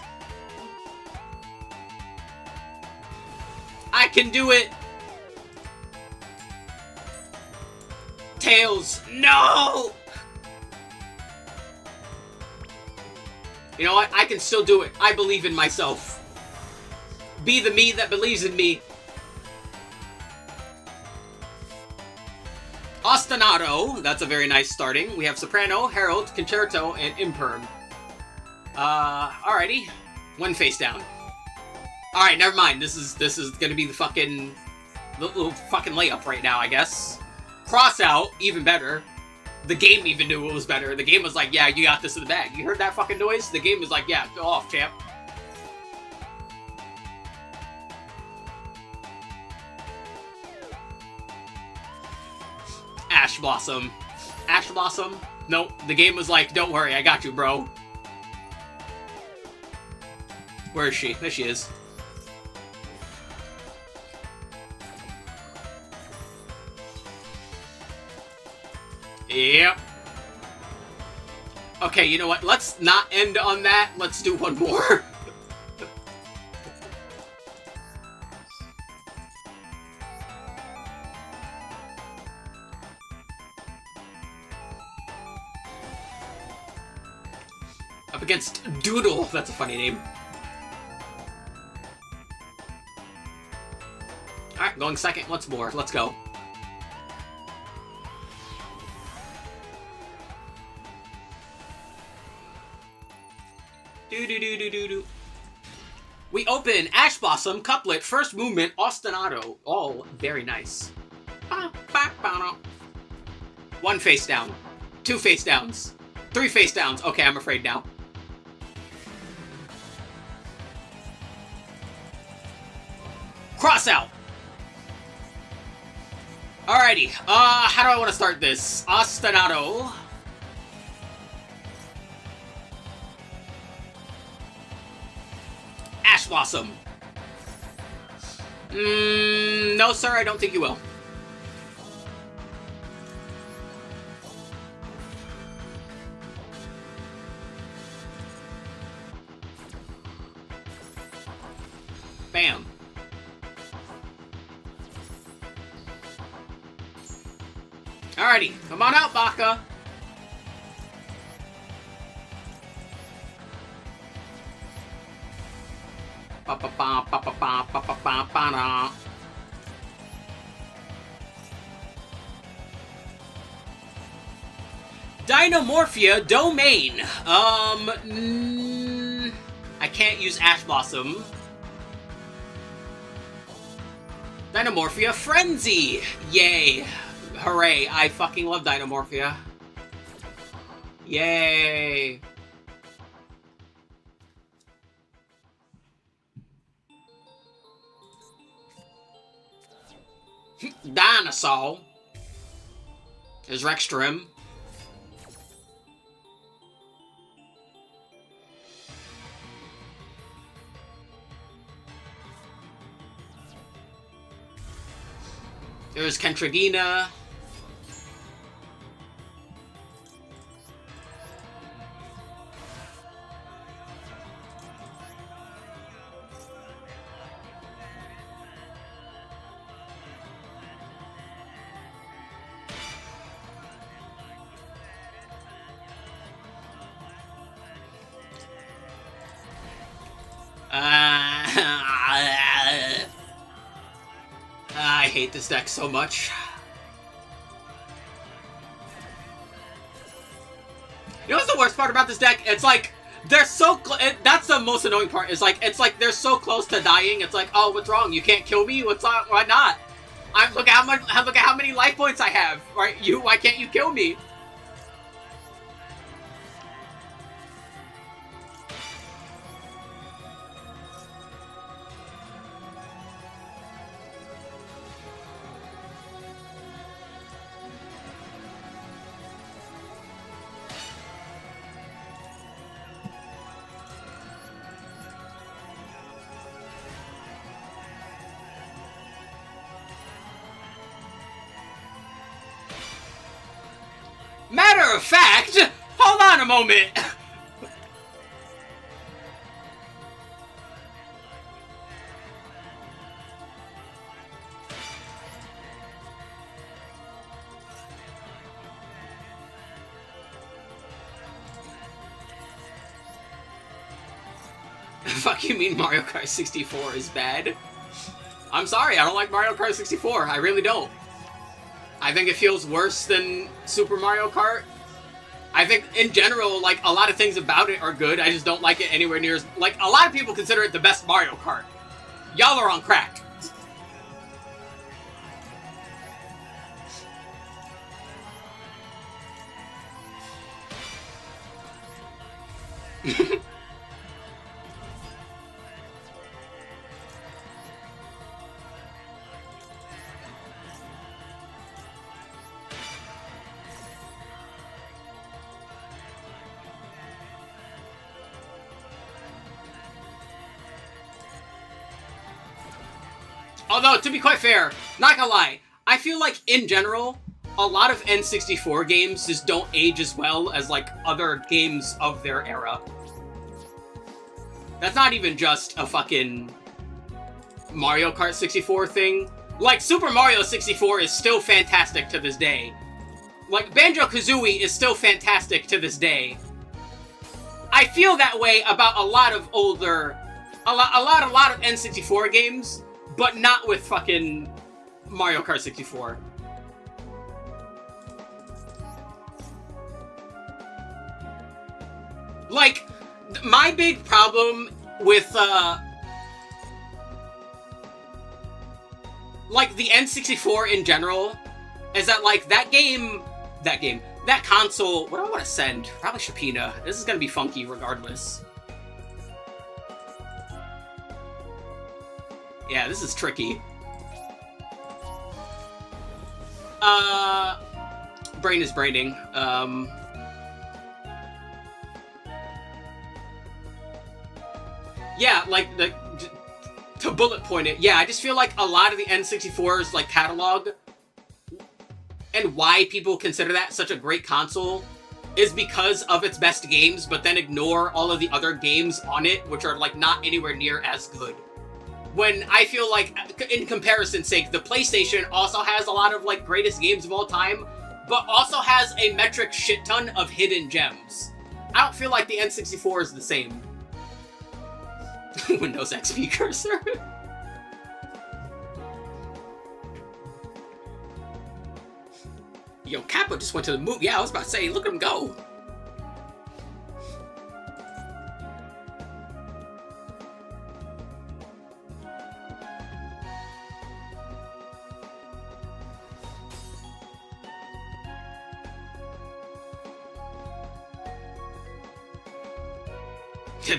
I can do it! Tails, no! You know what? I can still do it. I believe in myself. Be the me that believes in me. Ostinato. That's a very nice starting. We have Soprano, Herald, Concerto, and Imperm. Alrighty. 1 face down. Alright, never mind. This is gonna be the fucking little fucking layup right now, I guess. Cross out, even better. The game even knew it was better. The game was like, yeah, you got this in the bag. You heard that fucking noise? The game was like, yeah, go off, champ. Ash Blossom. Ash Blossom? Nope. The game was like, don't worry, I got you, bro. Where is she? There she is. Yep. Okay, you know what? Let's not end on that. Let's do one more. Up against Doodle. That's a funny name. Alright, going second once more. Let's go. Do-do-do-do-do-do. We open Ash Blossom, Couplet, First Movement, Ostinato. All very nice. 1 face down. 2 face downs. 3 face downs. Okay, I'm afraid now. Cross out. Alrighty. How do I want to start this? Ostinato. Ash Blossom. No, sir, I don't think you will. Bam. Alrighty, come on out, Baka. Dynamorphia Domain. I can't use Ash Blossom. Dynamorphia Frenzy. Yay. Hooray. I fucking love Dynamorphia. Yay. Dinosaur. There's Rextrum. There's Kentragina. hate this deck so much. You know what's the worst part about this deck? It's like, they're so that's the most annoying part, is like, it's like they're so close to dying, it's like, oh, what's wrong? You can't kill me? What's up? Why not? Look at how many life points I have, right? Why can't you kill me? Matter of fact, hold on a moment. Fuck, you mean Mario Kart 64 is bad? I'm sorry, I don't like Mario Kart 64. I really don't. I think it feels worse than Super Mario Kart. I think, in general, like, a lot of things about it are good. I just don't like it anywhere near as... Like, a lot of people consider it the best Mario Kart. Y'all are on crack. Although, to be quite fair, not gonna lie, I feel like, in general, a lot of N64 games just don't age as well as, like, other games of their era. That's not even just a fucking Mario Kart 64 thing. Like, Super Mario 64 is still fantastic to this day. Like, Banjo-Kazooie is still fantastic to this day. I feel that way about a lot of older... A lot of N64 games, but not with fucking Mario Kart 64. Like, my big problem with, like, the N64 in general is that, like, that console, what do I want to send? Probably Shapina. This is gonna be funky regardless. Yeah, this is tricky. Brain is braining. Yeah, like, to bullet point it, yeah, I just feel like a lot of the N64's, like, catalog, and why people consider that such a great console, is because of its best games, but then ignore all of the other games on it, which are, like, not anywhere near as good. When I feel like, in comparison's sake, the PlayStation also has a lot of, like, greatest games of all time, but also has a metric shit ton of hidden gems. I don't feel like the N64 is the same. Windows XP cursor. Yo, Kappa just went to the moon. Yeah, I was about to say, look at him go.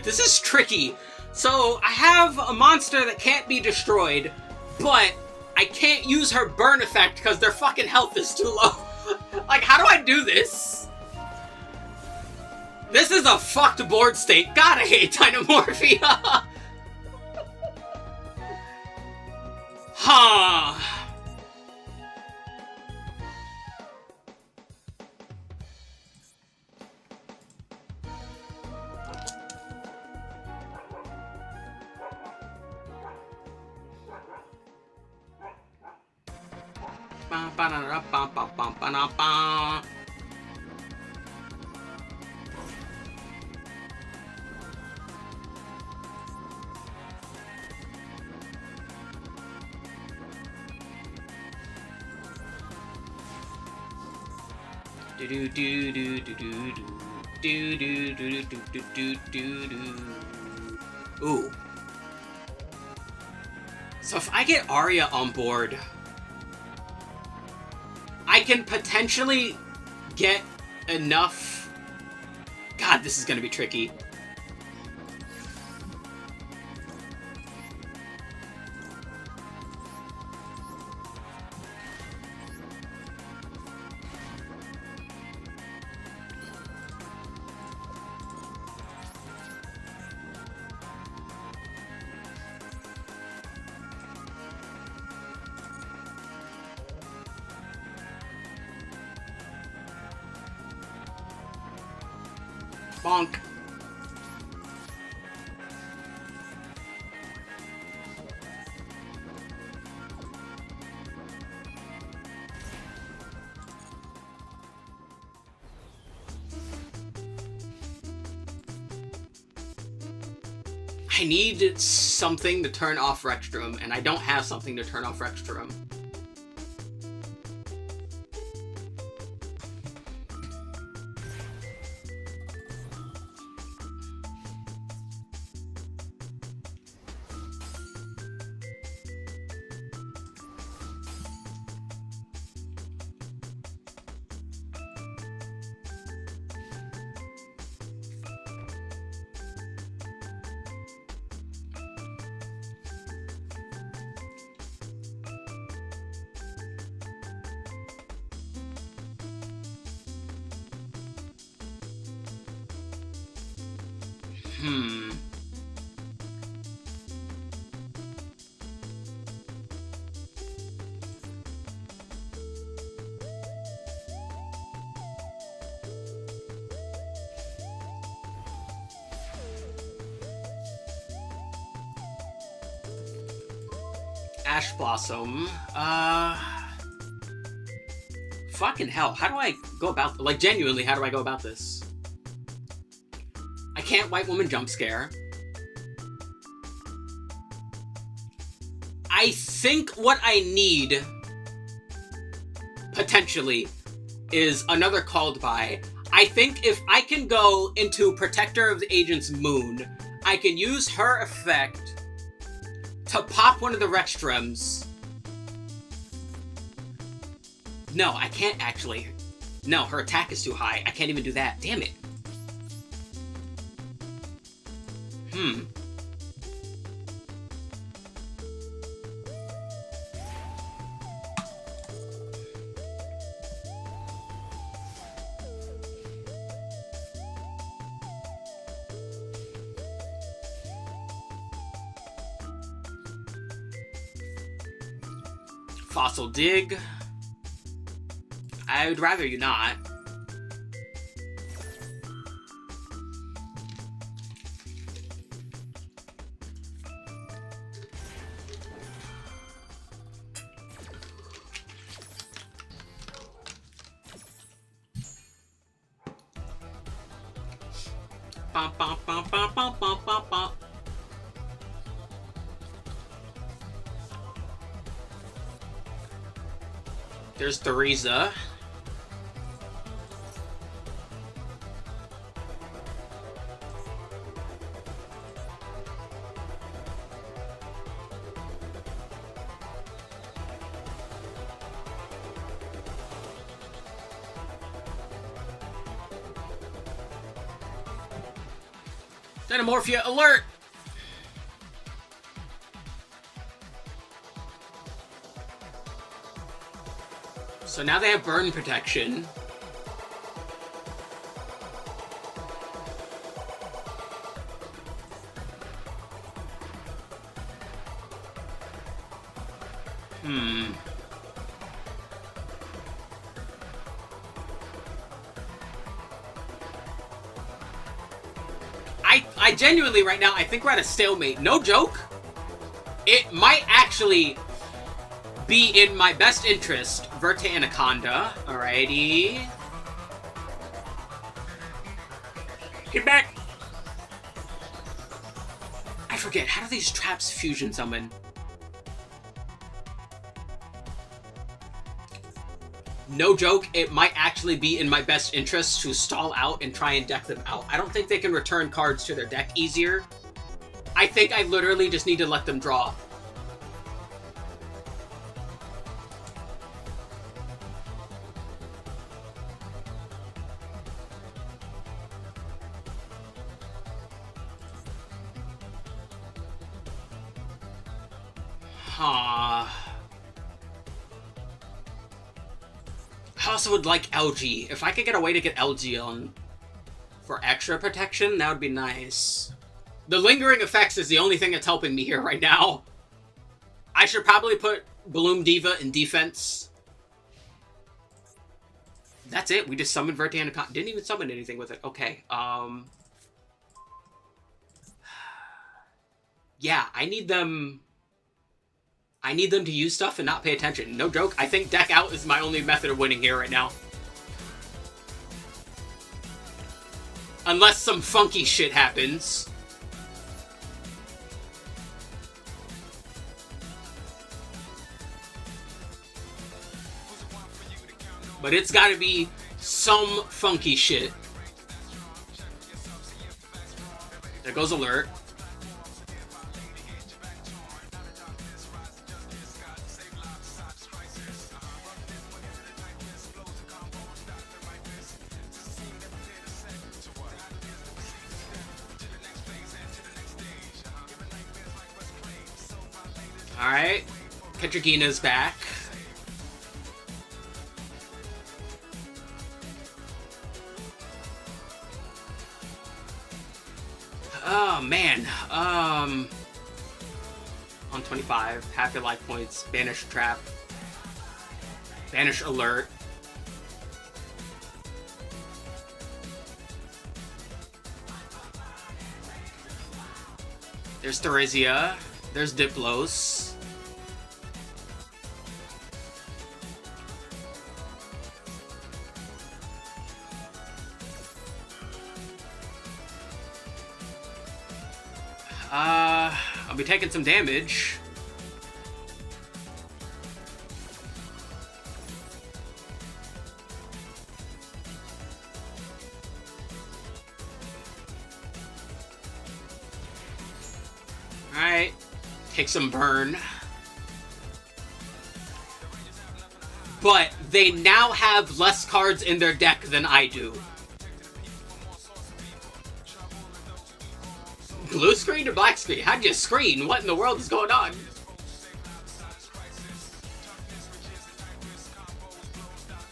This is tricky. So, I have a monster that can't be destroyed, but I can't use her burn effect because their fucking health is too low. Like, how do I do this? This is a fucked board state. God, I hate Dynamorphia. Huh. Ooh. So if I get Arya on board, I can potentially get enough... God, this is gonna be tricky. Bonk. I need something to turn off Rexstrom, and I don't have something to turn off Rexstrom. Ash Blossom. Fucking hell. How do I go about... Like, genuinely, how do I go about this? I can't White Woman jump scare. I think what I need, potentially, is another called by. I think if I can go into Protector of the Agent's Moon, I can use her effect to pop one of the Rexstroms. No, I can't actually. No, her attack is too high. I can't even do that. Damn it. Fossil Dig. I would rather you not. Bum, bum, bum, bum, bum, bum, bum, bum. There's Theresa. Xenomorphia alert! So now they have burn protection. I genuinely right now, I think we're at a stalemate. No joke. It might actually be in my best interest. Verte Anaconda. Alrighty. Get back! I forget, how do these traps fusion summon? no joke, it might actually be in my best interest to stall out and try and deck them out. I don't think they can return cards to their deck easier. I think I literally just need to let them draw. Huh. I also would like LG. If I could get a way to get LG on for extra protection, that would be nice. The lingering effects is the only thing that's helping me here right now. I should probably put Bloom Diva in defense. That's it. We just summoned Vertiana. Didn't even summon anything with it. Okay. Yeah, I need them to use stuff and not pay attention. No joke. I think deck out is my only method of winning here right now. Unless some funky shit happens. But it's gotta be some funky shit. There goes alert. Alright. Ketragina's back. Oh, man. On 25. Half your life points. Banish trap. Banish alert. There's Theresia. There's Diplos. I'll be taking some damage. Alright. Take some burn. But they now have less cards in their deck than I do. Blue screen or black screen? How'd you screen? What in the world is going on?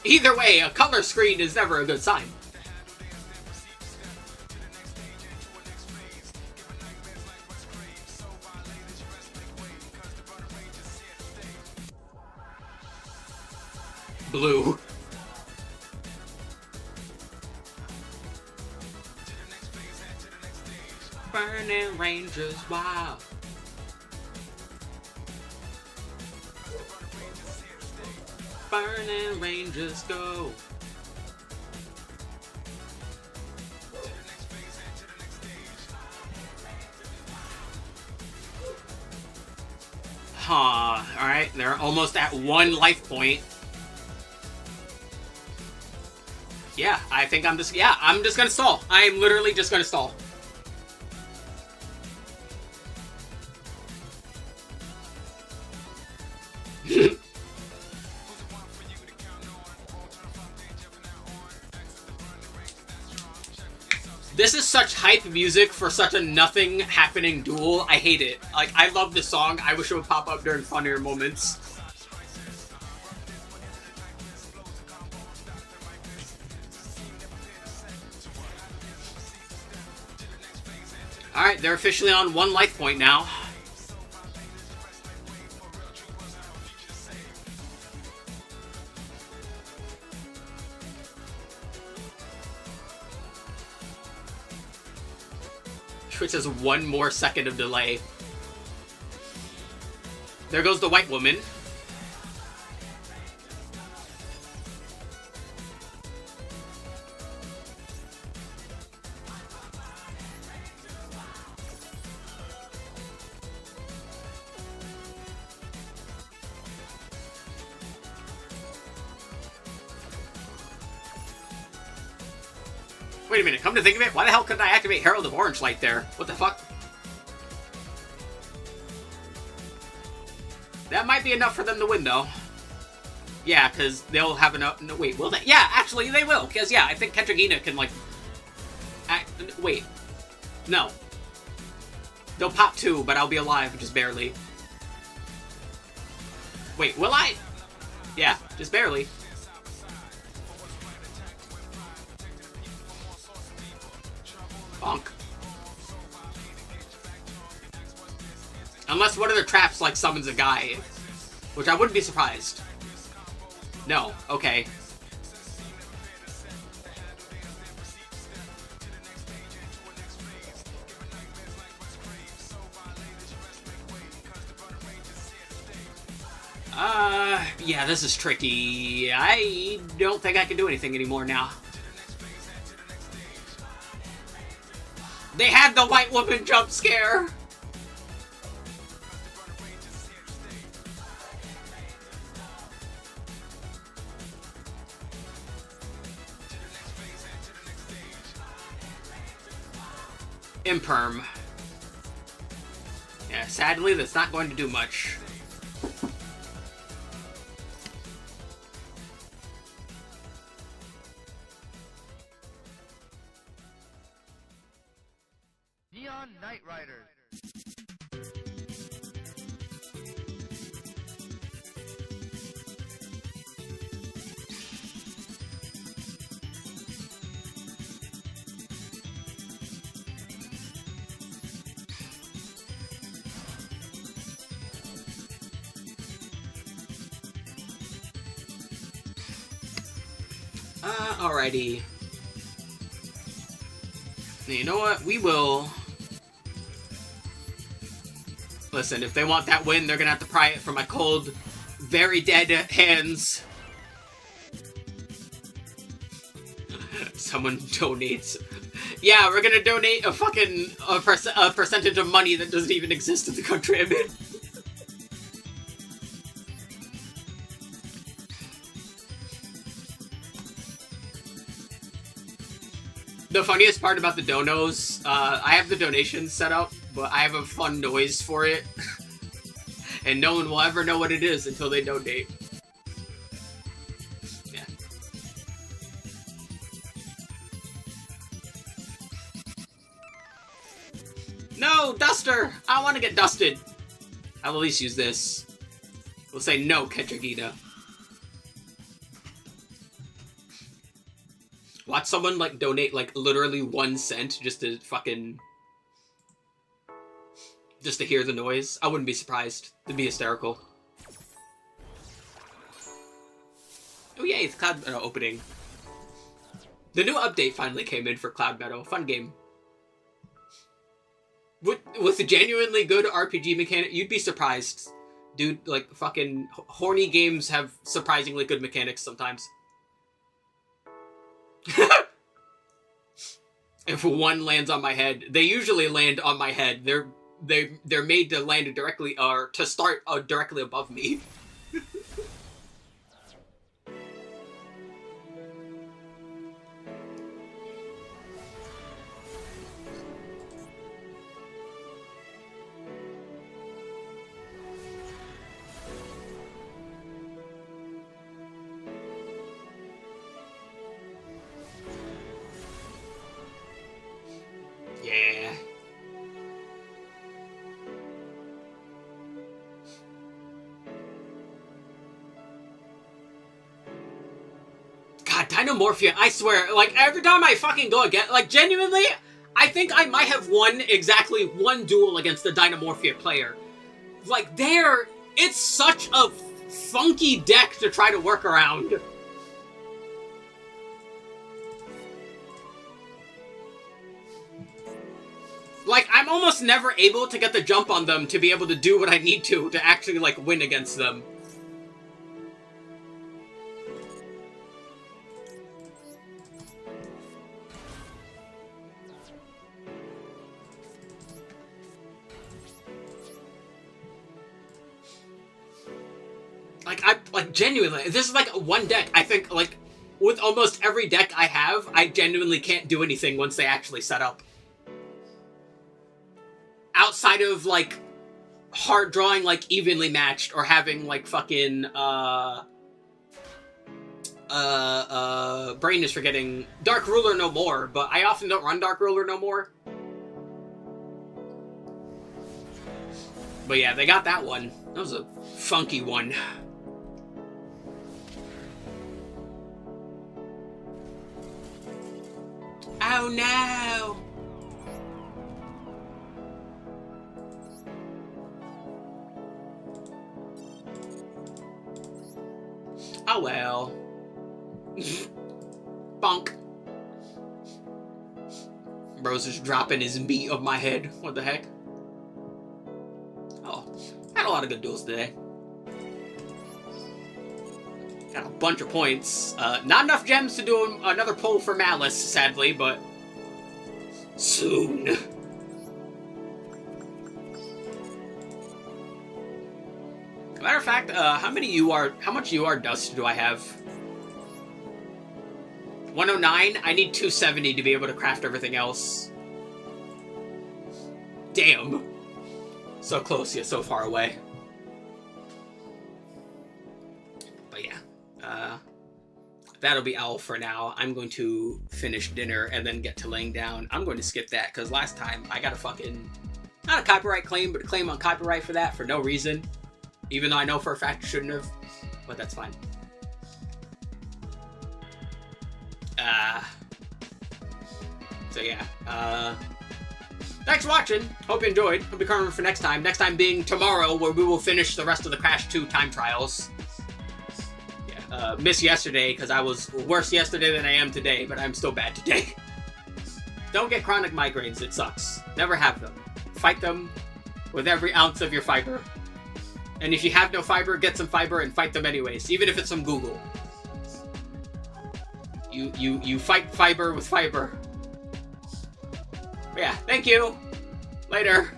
Either way, a color screen is never a good sign. Blue. Burning Rangers, wow. Burning Rangers, go. Huh, alright, they're almost at 1 life point. Yeah, I think I'm just gonna stall. I'm literally just gonna stall. This is such hype music for such a nothing happening duel. I hate it. Like, I love this song. I wish it would pop up during funnier moments. Alright, they're officially on 1 life point now. Twitch has 1 more second of delay. There goes the white woman. Wait a minute, come to think of it, why the hell couldn't I activate Herald of Orange Light there? What the fuck? That might be enough for them to win, though. Yeah, because they'll have enough... No, wait, will they? Yeah, actually, they will. Because, yeah, I think Ketragina can, like... Wait. No. They'll pop 2, but I'll be alive, just barely. Wait, will I? Yeah, just barely. Bonk. Unless one of their traps, like, summons a guy. Which I wouldn't be surprised. No. Okay. Yeah, this is tricky. I don't think I can do anything anymore now. They had the white woman jump scare! Imperm. Yeah, sadly, that's not going to do much. Neon Knight Riders. Alrighty. You know what? We will... Listen, if they want that win, they're gonna have to pry it from my cold, very dead hands. Someone donates. Yeah, we're gonna donate a fucking a percentage of money that doesn't even exist in the country I'm in. The funniest part about the donos, I have the donations set up, but I have a fun noise for it. And no one will ever know what it is until they donate. Yeah. No, Duster! I want to get dusted. I'll at least use this. We'll say no, Ketragina. Watch someone, like, donate, like, literally 1 cent just to fucking... just to hear the noise. I wouldn't be surprised. It'd be hysterical. Oh yay, it's Cloud Meadow opening. The new update finally came in for Cloud Meadow. Fun game. With a genuinely good RPG mechanic, you'd be surprised. Dude, like, fucking horny games have surprisingly good mechanics sometimes. If one lands on my head, they usually land on my head. They're made to land directly, or to start directly above me. Yeah. God, Dynamorphia, I swear, like, every time I fucking go again, like, genuinely, I think I might have won exactly 1 duel against the Dynamorphia player. Like, it's such a funky deck to try to work around. Like, I'm almost never able to get the jump on them to be able to do what I need to actually, like, win against them. Like, genuinely, this is, like, one deck, I think, like, with almost every deck I have, I genuinely can't do anything once they actually set up. Outside of, like, hard drawing, like, evenly matched, or having, like, fucking, brain is forgetting Dark Ruler no more, but I often don't run Dark Ruler no more. But yeah, they got that one. That was a funky one. Oh no! Oh well. Bonk. Bro's just dropping his beat of my head. What the heck? Oh, had a lot of good duels today. Got a bunch of points. Not enough gems to do another pull for Malice, sadly, but soon. Matter of fact, how much UR dust do I have? 109? I need 270 to be able to craft everything else. Damn. So close, yet so far away. But yeah. That'll be all for now. I'm going to finish dinner and then get to laying down. I'm going to skip that, because last time I got a fucking... not a copyright claim, but a claim on copyright for that for no reason. Even though I know for a fact I shouldn't have. But that's fine. So yeah. Thanks for watching. Hope you enjoyed. Hope you come over for next time. Next time being tomorrow, where we will finish the rest of the Crash 2 time trials. Yeah. Missed yesterday, because I was worse yesterday than I am today, but I'm still bad today. Don't get chronic migraines. It sucks. Never have them. Fight them with every ounce of your fiber. And if you have no fiber, get some fiber and fight them anyways, even if it's from Google. You fight fiber with fiber. But yeah, thank you. Later.